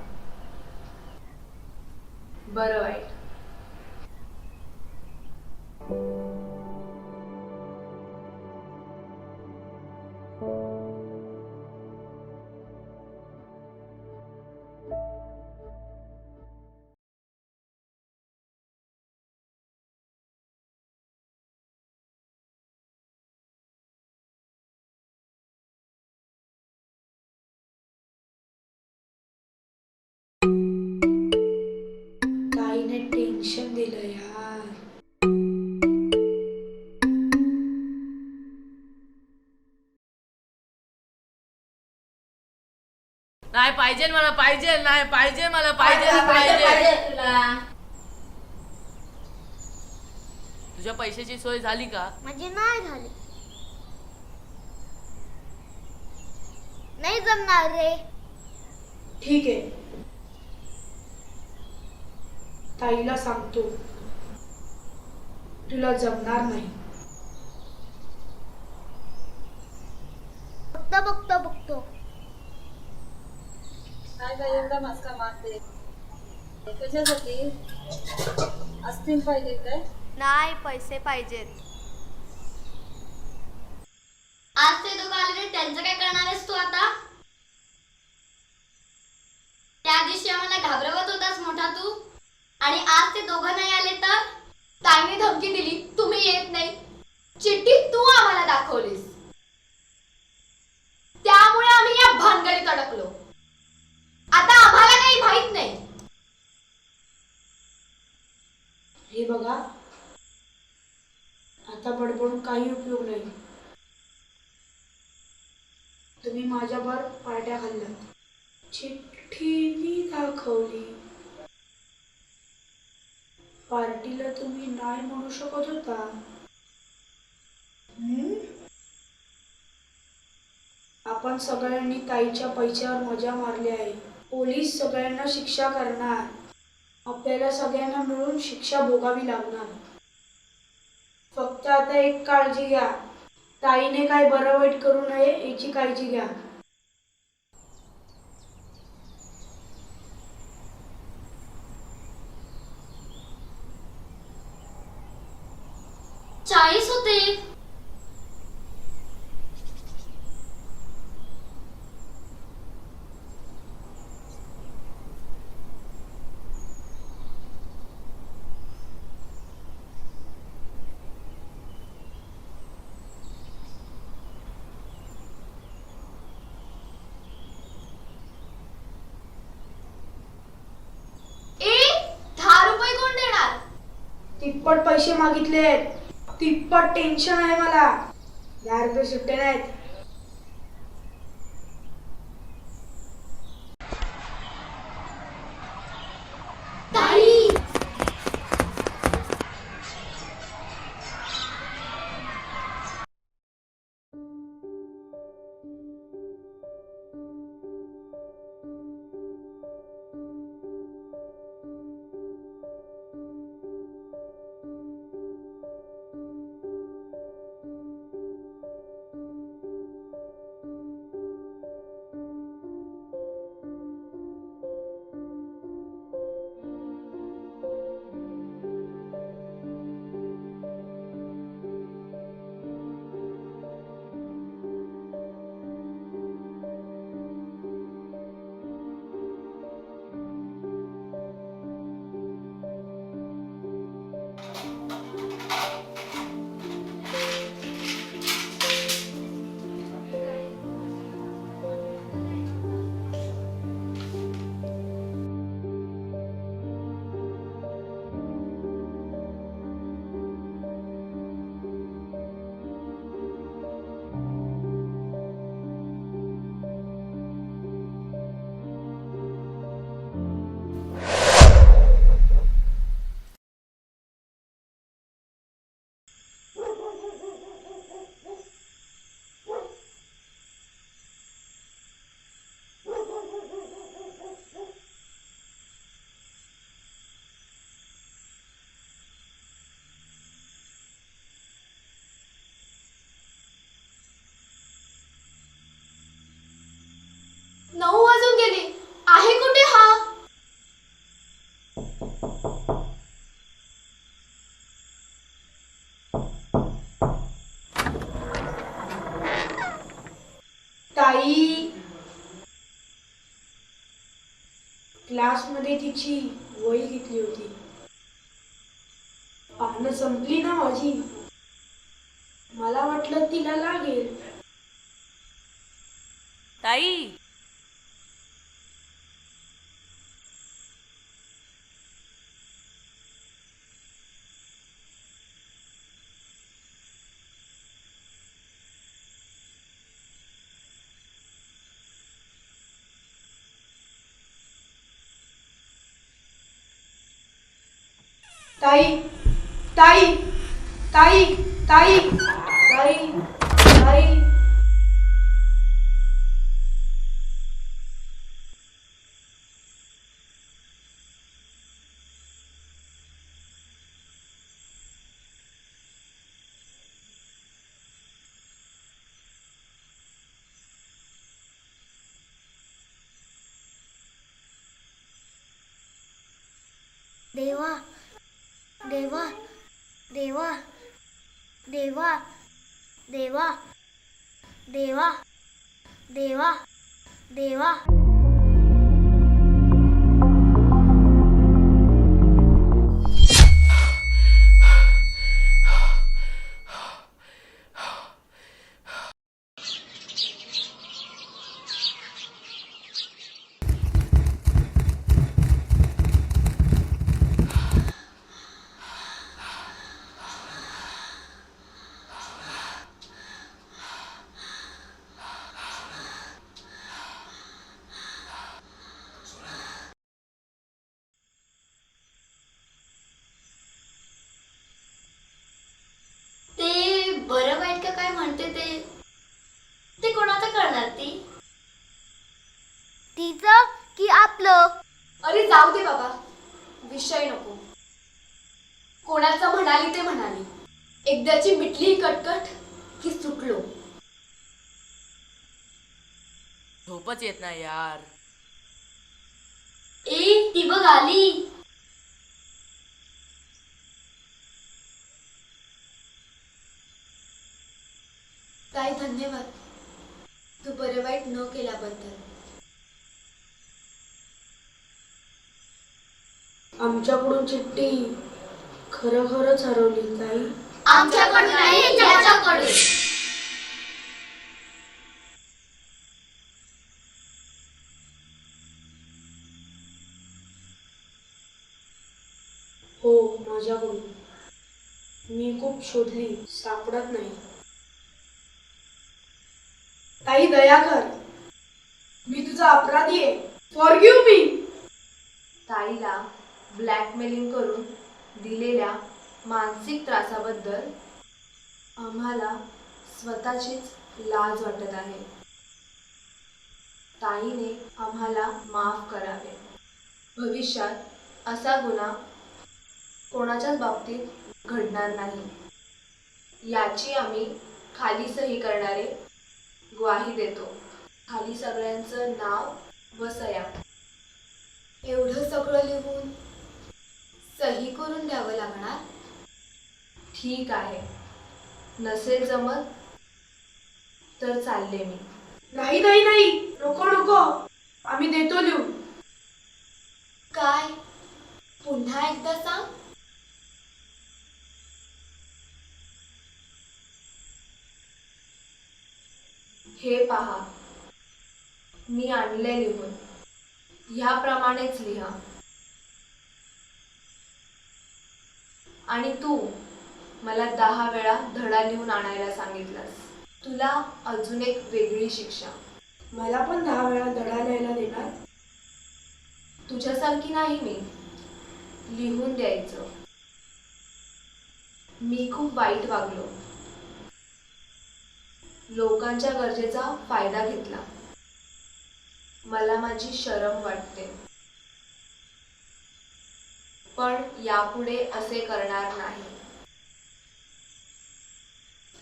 बरं वाईट. ताईने टेन्शन दिलं यार. नाही पाहिजे मला, पाहिजे नाही पाहिजे मला, पाहिजे. तुझ्या पैशाची सोय झाली का? म्हणजे नाही झाली. नाही जमणार रे. ठीक आहे, ताईला सांगतो तुला जमणार नाही. बघतो. काय काय एवढा मस्का मारते? कशासाठी? असतील पाहिजे काय? नाही, पैसे पाहिजेत. आज ते दोघं आले, त्यांचं काय करणार आहेस तू आता? त्या दिवशी आम्हाला घाबरवत होतास मोठा तू, आणि आज ते दोघं नाही आले तर? ताईने धमकी दिली, तुम्ही येत नाही. चिठ्ठी तू आम्हाला दाखवलीस, त्यामुळे आम्ही या भानगडीत अडकलो. आता आम्हाला काही माहित नाही. हे बघा, आता बडबडून काही उपयोग नाही. तुम्ही माझ्यावर पार्ट्या खाल्ल्यात. चिठ्ठी मी दाखवली. पार्टीला तुम्ही नाही म्हणू शकत होता. आपण सगळ्यांनी ताईच्या पैशावर मजा मारली आहे. पोलीस सगळ्यांना शिक्षा करणार. आपल्याला सगळ्यांना मिळून शिक्षा भोगावी लागणार. फक्त आता एक काळजी घ्या, ताईने काय बरं वाईट करू नये याची काळजी घ्या. चाळीस होते. ए, 10 तिप्पट पैसे मागितलेत. तिप्पट टेन्शन आहे मला. 10 रुपये सुट्टे नाहीत. ताई नऊ वाजून गेले. आहे कुठे हा? ताई, क्लासमध्ये तिची वही घेतली होती. पानं संपली ना माझी. मला वाटलं तिला लागेल. ताई, ताई, ताई, ताई, ताई, ताई, ताई. देवा देवा देवा देवा देवा देवा देवा देवा. बरं वाईट का काय म्हणते ते कोणाचं करणार ती? तिचं की आपलं? अरे जाऊ दे बाबा, विषय नको. कोणाचं म्हणाली ते म्हणाली. एकदाची मिटली कटकट की सुटलो. झोपच येत नाही यार. ए ती बघ आली. काय धन्यवाद तू बरं वाईट न केल्याबद्दल. आमच्याकडून चिठ्ठी खरंच हरवली ताई. आमच्याकडून नाही, त्याच्याकडून. हो, माझ्याकडून. मी खूप शोधली, सापडत नाही. ताई दया कर, मी तुझा अपराधी आहे. Forgive me. ताईला ब्लॅकमेलिंग करून दिलेल्या मानसिक त्रासाबद्दल आम्हाला स्वतःचीच लाज वाटत आहे. ताईने आम्हाला माफ करावे. भविष्यात असा गुन्हा कोणाच्याच बाबतीत घडणार नाही याची आम्ही खाली सही करणारे ग्वाही देतो. खाली सगळ्यांचं नाव व सह्या. एवढं सगळं लिहून सही करून द्यावं लागणार? ठीक आहे, नसेल जमत तर चालले मी. नाही नाही नाही, नको नको, आम्ही देतो लिहून. काय? पुन्हा एकदा सांग. हे पहा, मी आणले लिहून. ह्याप्रमाणेच लिहा. आणि तू मला 10 वेळा धडा लिहून आणायला सांगितलास. तुला अजून एक वेगळी शिक्षा. मला पण 10 वेळा धडा लिहायला देणार? तुझ्यासारखी नाही मी. लिहून द्यायचं. मी खूप वाईट वागलो. लोकांच्या गरजेचा फायदा घेतला. मला माझी शरम वाटते. पण यापुढे असे करणार नाही.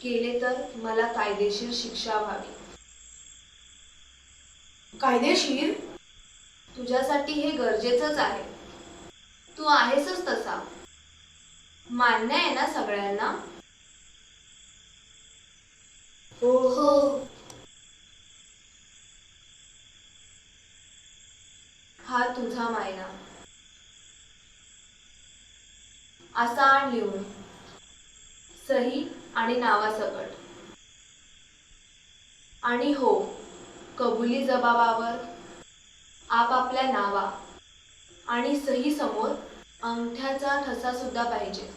केले तर मला कायदेशीर शिक्षा व्हावी. कायदेशीर? तुझ्यासाठी हे गरजेचंच आहे. तू आहेसच तसा. मान्य आहे ना सगळ्यांना? हो हो. हा तुझा मायना. असा आण लिहून. सही आणि नावासकट. आणि हो, कबुली जबाबावर आपापल्या नावा आणि सही समोर अंगठ्याचा ठसा सुद्धा पाहिजे.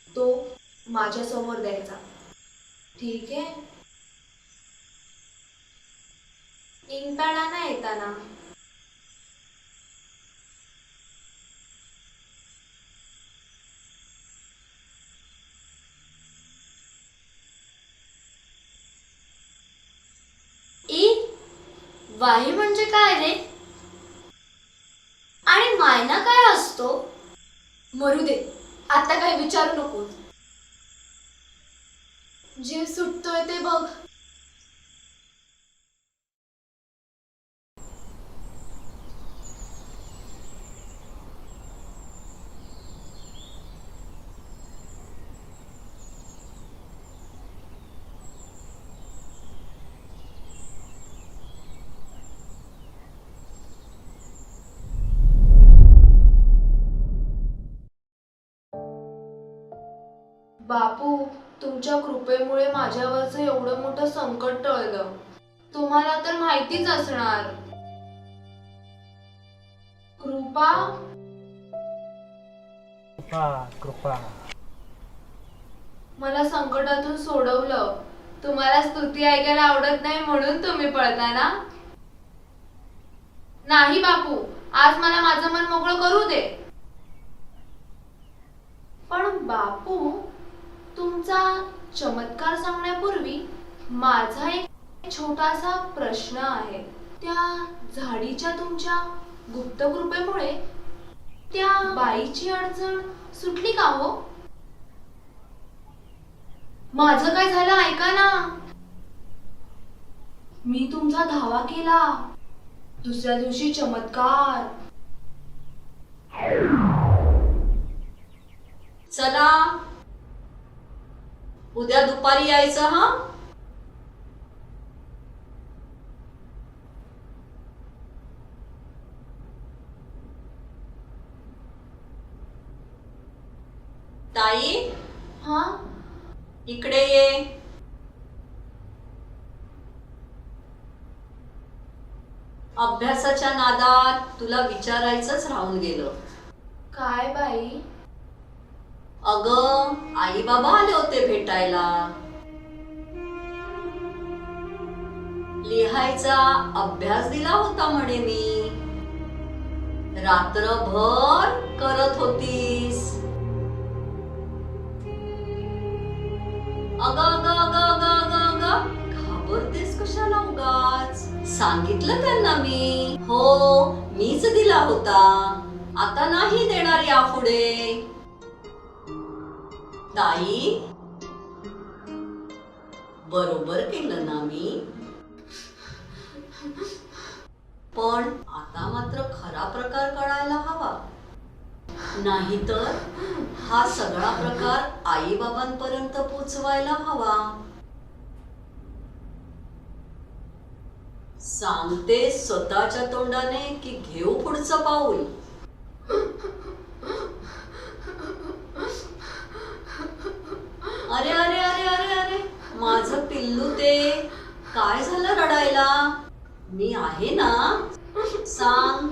तो माझ्या समोर द्यायचा. ठीक आहे? इंटाळा ना येताना. वाही म्हणजे काय रे? आणि मायना काय असतो? मरू दे, आता काय विचारू नको. जीव सुटतोय ते बघ. बापू, तुमच्या कृपेमुळे माझ्यावरचं एवढं मोठं संकट टळलं. तुम्हाला तर माहितीच असणार. कृपा कृपा. मला संकटातून सोडवलं. तुम्हाला स्तुती ऐकायला आवडत नाही म्हणून तुम्ही पळता ना? नाही बापू, आज मला माझं मन मोकळं करू दे. पण बापू, तुमचा चमत्कार सांगण्यापूर्वी माझा एक छोटासा प्रश्न आहे. त्या झाडीच्या तुमच्या गुप्त कृपेमुळे त्या बाईची अडचण सुटली का हो? माझं काय झालं ऐका ना. मी तुमचा धावा केला. दुसऱ्या दिवशी चमत्कार. चला, उद्या दुपारी यायचं हा. ताई, हा, इकडे ये. अभ्यासाच्या नादात तुला विचारायचंच राहून गेलं. काय बाई? अगं आई बाबा आले होते भेटायला. लिहायचा अभ्यास दिला होता म्हणे मी. रात्रभर करत होतीस. अगं अगं अगं अगं अगं अगं घाबरतेस कशाला उगाच? सांगितलं त्यांना मी. हो, मीच दिला होता. आता नाही देणार यापुढे. ताई, बरोबर केलं ना मी? पण आता मात्र खरा प्रकार कळायला हवा. नाहीतर हा सगळा प्रकार आई बाबांपर्यंत पोचवायला हवा. सांगते स्वतःच्या तोंडाने की घेऊ पुढचं पाऊल. अरे अरे अरे अरे अरे माझं पिल्लू, ते काय झालं रडायला? मी आहे ना, सांग.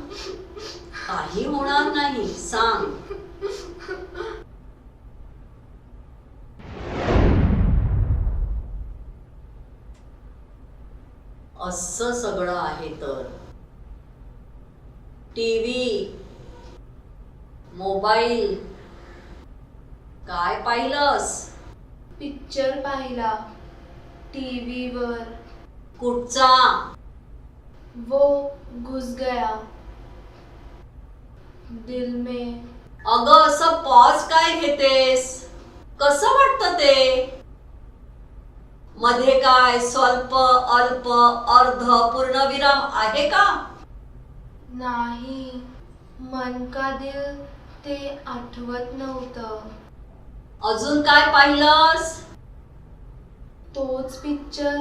काही होणार नाही, सांग. असं सगळं आहे तर टीव्ही, मोबाईल काय पाहिलंस? पिक्चर पाहिला टीव्हीवर. कुठचा? वो घुस गया दिल में. अगं असं पॉज काय घेतेस? कसं वाटतं ते? मध्ये काय स्वल्प, अल्प, अर्ध, पूर्णविराम आहे का? नाही, मन का दिल ते आठवत नव्हतं. अजून काय पाहिलंस? तोच पिक्चर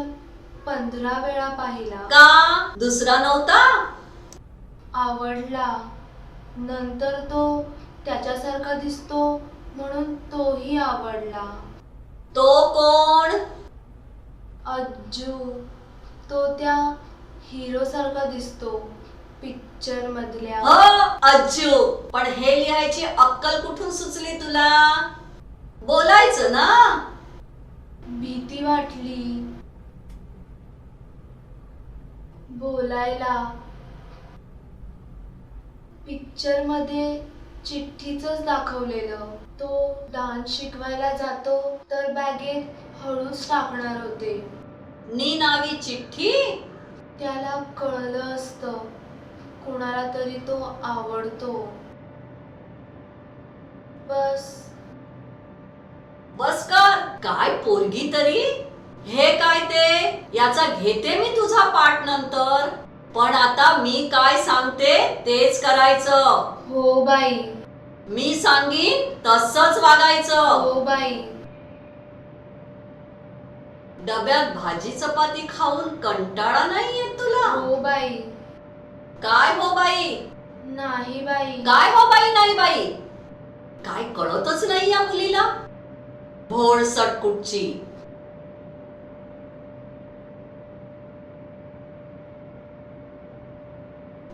15 वेळा पाहिला. का दुसरा नव्हता? आवडला. नंतर तो त्याच्यासारखा दिसतो म्हणून तोही आवडला. तो कोण? अज्जू. तो त्या हिरो सारखा दिसतो पिक्चर मधल्या. अज्जू. पण हे लिहायची अक्कल कुठून सुचली तुला? बोलायचं ना. भीती वाटली बोलायला. पिक्चर मध्ये चिठ्ठीचंच दाखवलेलं. तो डान्स शिकवायला जातो तर बॅगेत हळूच टाकणार होते. नी नावी चिठ्ठी? त्याला कळलं असतं कुणाला तरी तो आवडतो. बस बस कर. काय पोरगी तरी? हे काय ते? याचा घेते मी तुझा पाठ नंतर. पण आता मी काय सांगते तेच करायचं. हो बाई. मी सांगीन तसंच वागायचं. हो बाई. डब्यात भाजी चपाती खाऊन कंटाळा नाही येत तुला? हो बाई. काय हो बाई? नाही बाई. काय हो बाई नाही बाई? काय कळतच नाही या मुलीला. भोळसट कुठची.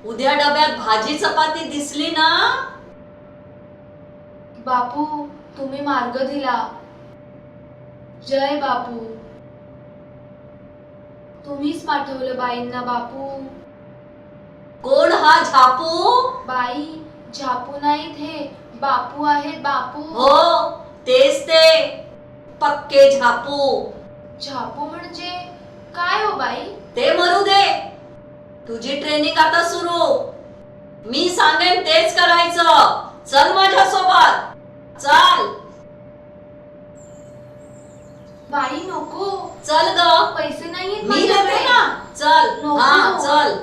उद्या डब्यात भाजी चपाती दिसली ना. बापू, तुम्ही मार्ग दिला. जय बापू. तुम्हीच पाठवलं बाईंना बापू. कोण हा झापू? बाई झापू नाहीत, हे बापू आहेत बापू. हो तेच ते पक्के झापू. झापू म्हणजे काय हो बाई? ते मरू दे. तुझी ट्रेनिंग आता सुरू. मी सांगेन तेच करायचं. चल माझ्या सोबत. चल. बाई नको. चल ग. पैसे नाहीयेत मी माझ्याकडे. देते ना. चल. नको. हा चल.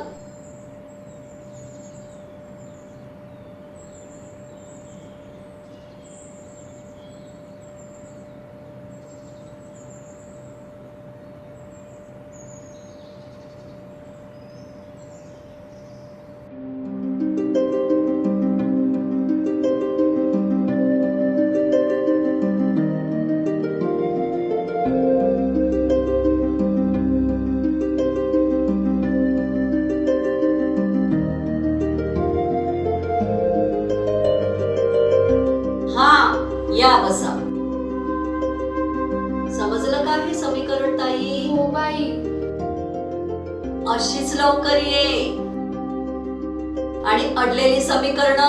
या बसा. समजलं का हे समीकरण ताई? हो बाई. अशीच लवकर ये आणि अडलेली समीकरण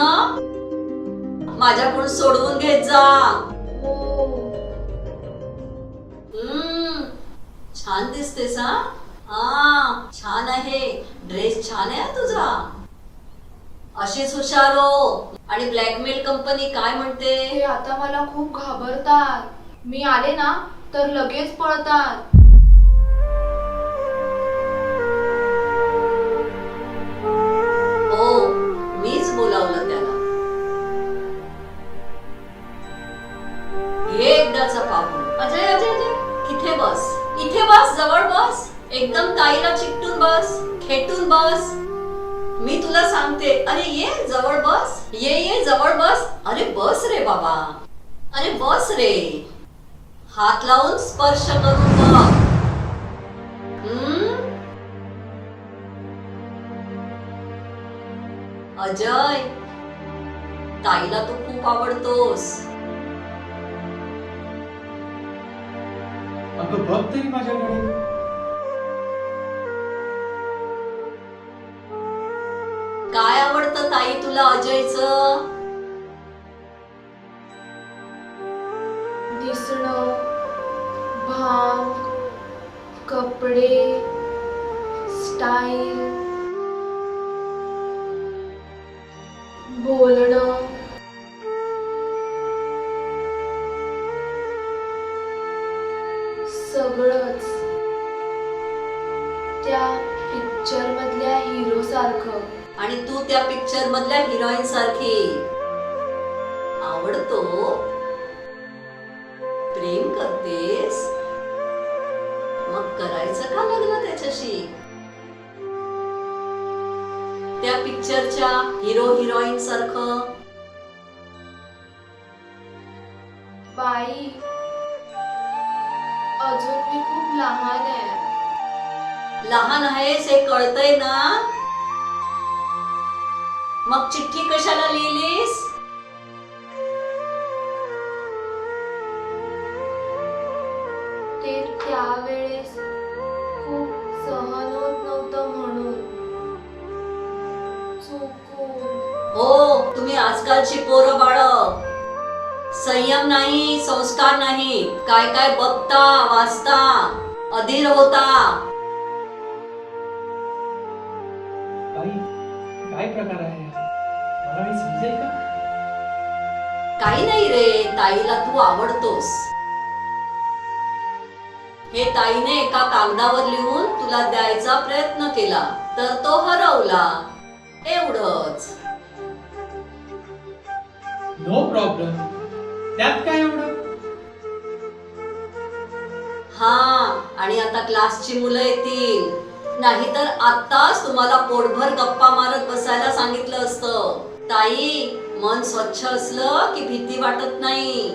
माझ्याकडून सोडवून घेत जा. हो. छान दिसतेस हा. हा छान आहे. ड्रेस छान आहे हा तुझा. अशीच हुशार हो. आणि ब्लॅकमेल कंपनी काय म्हणते? ते आता मला खूप घाबरतात. मी आले ना तर लगेच पळतात. हो मीच बोलावलं त्याला. हे एकदाचा पाहून. अजय अजय अजय इथे बस. इथे बस. जवळ बस. एकदम ताईला चिकटून बस. खेटून बस. मी तुला सांगते. अरे ये जवळ बस. ये ये जवळ बस. अरे बस रे बाबा. अरे बस रे. हात लावून स्पर्श करून बघ. अजय ताईला तू खूप आवडतोस. अगं बघ तरी माझ्याकडे. काय आवडतं ताई तुला अजयचं? दिसणं, भांग, कपडे, स्टाईल, बोलणं, सगळंच त्या पिक्चर मधल्या हिरो सारखं. आणि तू त्या पिक्चर मधल्या हिरोईन सारखी. आवडतो. प्रेम करतेस. मग करायचं का लग्न त्याच्याशी? त्या पिक्चरच्या हिरो हिरोईन सारखं. बाई अजून मी खूप लहान आहे. लहान आहेस हे कळतंय ना. मग चिठ्ठी कशाला लिहिलीस? ते त्यावेळेस खूप सहन होत नव्हतं म्हणून. चुकून. हो तुम्ही आजकालची पोरं बाळ. संयम नाही, संस्कार नाही. काय काय बघता वाचता, अधीर होता. बाई काय प्रकार आहे हा? मला काही समजेल का? काही नाही रे. ताईला तू आवडतोस. हे ताईने एका कागदावर लिहून तुला द्यायचा प्रयत्न केला तर तो हरवला. एवढंच. No problem. त्यात काय एवढं? हा आणि आता क्लासची मुलं येतील. नाहीतर आत्ताच तुम्हाला पोटभर गप्पा मारत बसायला सांगितलं असतं. ताई मन स्वच्छ असलं की भीती वाटत नाही.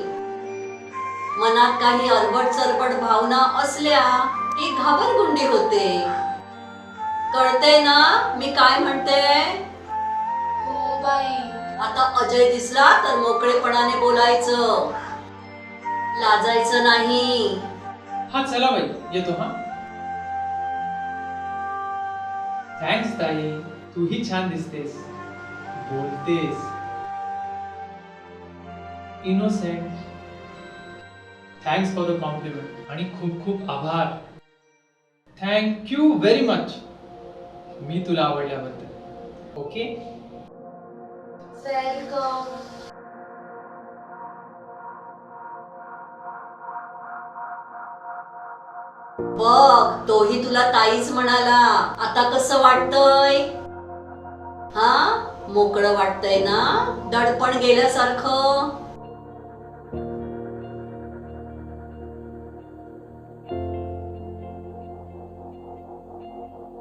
मनात काही अरबट चरबट भावना असल्या की घाबरगुंडी होते. कळते ना मी काय म्हणते? हो बाई. आता अजय दिसला तर मोकळेपणाने बोलायचं. लाजायचं नाही. हा चला बाई येतो हा. थँक्स ताई. तूही छान दिसतेस. बोलतेस. Innocent. Thanks for the compliment. आणि खूप खूप आभार. थँक यू व्हेरी मच मी तुला आवडल्याबद्दल. ओके. वेलकम. बघ तोही तुला ताईच म्हणाला. आता कसं वाटतंय? हा मोकळं वाटतंय ना. दडपण गेल्यासारखं.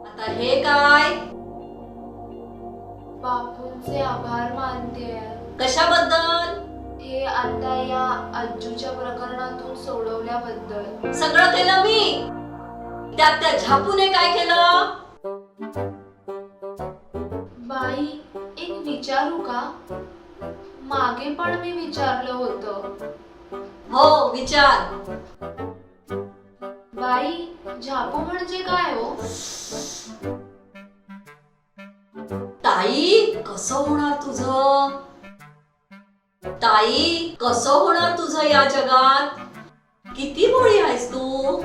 आता हे काय? बापूंचे आभार मानते. कशाबद्दल? हे आता या अज्जूच्या प्रकरणातून सोडवल्याबद्दल. सगळं केलं मी. त्यात त्या झापूने काय केलं? बाई एक विचारू का? मागे पण मी विचारलं होतं. हो विचार. बाई, झापू म्हणजे काय हो? ताई कसं होणार तुझं? ताई कसं होणार तुझं या जगात? किती भोळी आहेस तू.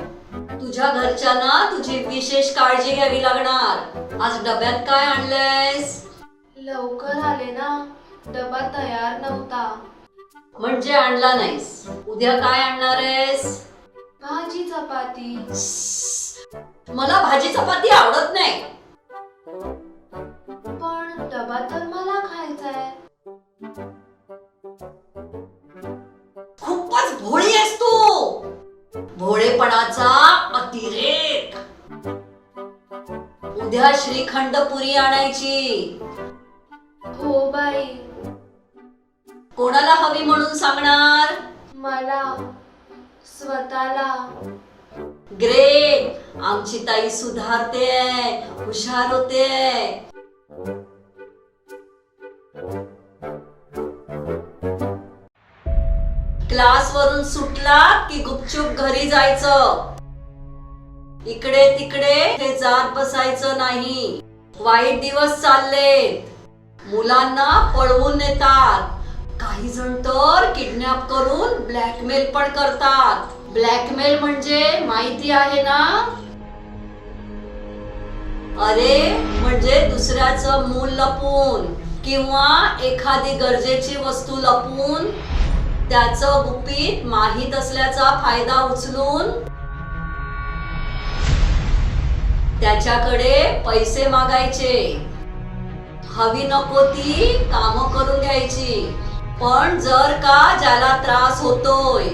तुझ्या घरच्यांना तुझी विशेष काळजी घ्यावी लागणार. आज डब्यात काय आणलंयस? लवकर आले ना, डबा तयार नव्हता. म्हणजे आणला नाहीस. उद्या काय आणणार आहेस? भाजी चपाती. मला भाजी चपाती आवडत नाही. पण डबा तर मला खायचा आहे. खूपच भोळी आहेस तू. भोळेपणाचा अतिरेक. उद्या श्रीखंड पुरी आणायची. हो बाई. कोणाला हवी म्हणून सांगणार? मला स्वतःला. ग्रेट. आमची ताई सुधारते, हुशार होते. क्लास वरून सुटला की गुपचूप घरी जायचं. इकडे तिकडे हे जात बसायचं नाही. वाईट दिवस चाललेत. मुलांना पळवून नेतात. काही जण तर किडनॅप करून ब्लॅकमेल पण करतात. ब्लॅकमेल म्हणजे माहिती आहे ना? अरे म्हणजे दुसऱ्याचं मूल लपवून किंवा एखादी गरजेची वस्तू लपवून त्याचं गुपित माहीत असल्याचा फायदा उचलून त्याच्याकडे पैसे मागायचे. हवी नको ती कामं करून घ्यायची. पण जर का ज्याला त्रास होतोय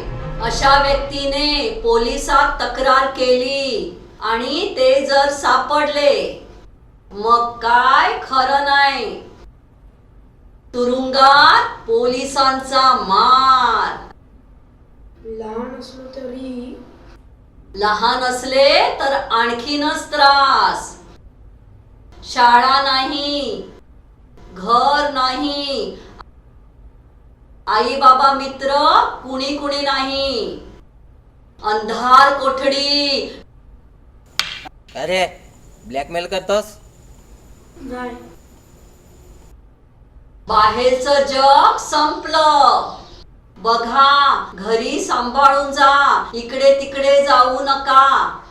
अशा व्यक्तीने पोलिसात तक्रार केली आणि ते जर सापडले मग काय खरं नाही. तुरुंगात पोलिसांचा मार. लहान असलो तरी लहान असले तर आणखीनच त्रास. शाळा नाही, घर नाही, आई बाबा मित्र कुणी कुणी नाही. अंधार कोठडी. अरे ब्लॅकमेल करतोस? नाही. बाहेरचं जग संपलं. बघा घरी सांभाळून जा. इकडे तिकडे जाऊ नका.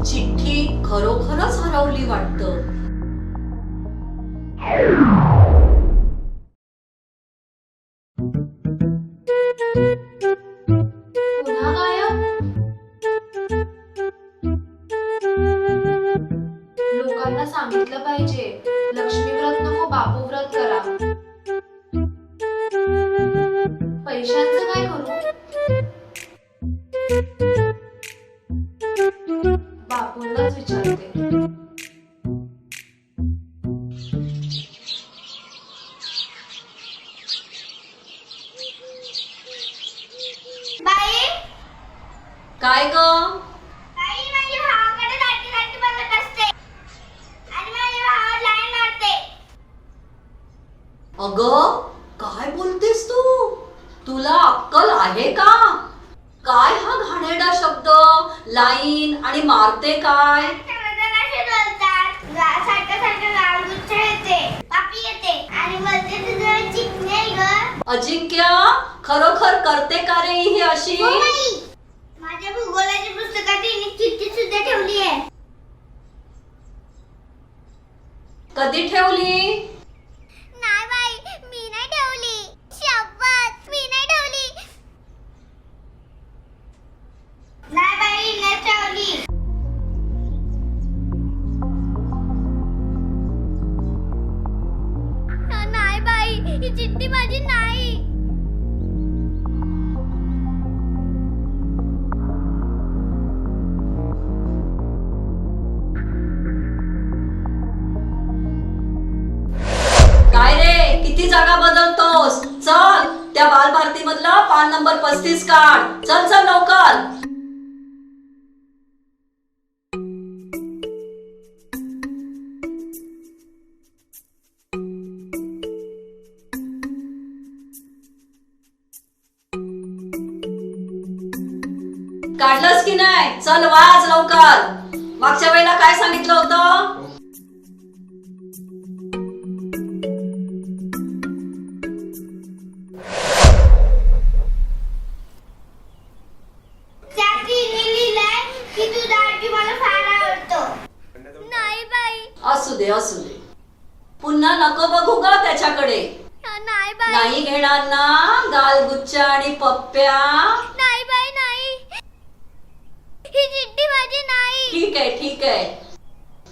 चिठ्ठी खरोखरच हरवली वाटतं. पुन्हा गायब. लोकांना सांगितलं पाहिजे लक्ष्मी व्रत नको बापू व्रत करा. पैशांचं काय करू? बापूंनाच विचारते. बाई, काय ग? बाई माझ्या भावाकडे सारखी सारखी बघत असते आणि माझ्या भावाला लाईन मारते. अगं काय बोलतेस तू? तुला अक्कल आहे का? काय हा घाणेरडा शब्द? लाईन आणि मारते काय? सगळेजण असे बोलतात. सारखं सारखं गालगुच्छ येते, पापी येते आणि बोलते तुझं चिकणी आहे ग. अजिंक्य खरोखर करते का रे ही अशी? हो बाई, माझ्या भूगोलाच्या पुस्तकात तिने चिठ्ठी सुद्धा ठेवली आहे. कधी ठेवली? नाही बाई, मी नाही ठेवली. शपथ, मी नाही ठेवली. नाही बाई, नाही ठेवली. नाही बाई, ही चिठ्ठी माझी नाही. काय रे किती जागा बदलतोस? चल त्या बालभारती मधला पान नंबर 35 काढ. चल चल लवकर. काढलंस की नाही? चल वाच लवकर. मागच्या वेळेला काय सांगितलं होतं? त्याची लिहिलंय की तुझा आजी मला फार आवडतो. नाही बाई. असू दे असू दे. पुन्हा नको बघू ग त्याच्याकडे. नाही बाई. नाही घेणार ना गालगुच्चा आणि पप्प्या? नाही बाई नाही. ही चिठ्ठी माझी नाही. ठीक आहे ठीक आहे.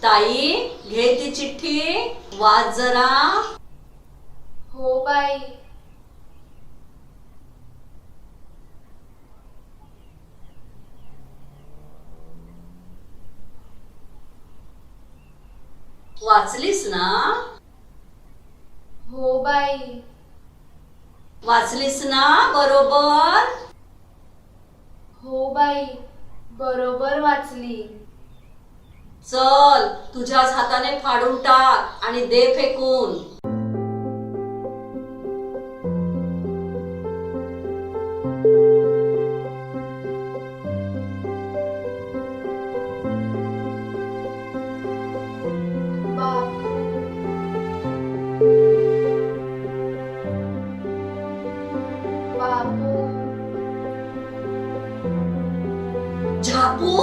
ताई घे ती चिठ्ठी वाच जरा. हो बाई. वाचलीस ना? हो बाई. वाचलीस ना बरोबर? हो बाई, बरोबर वाचली. चल तुझ्याच हाताने फाडून टाक आणि दे फेकून. झापू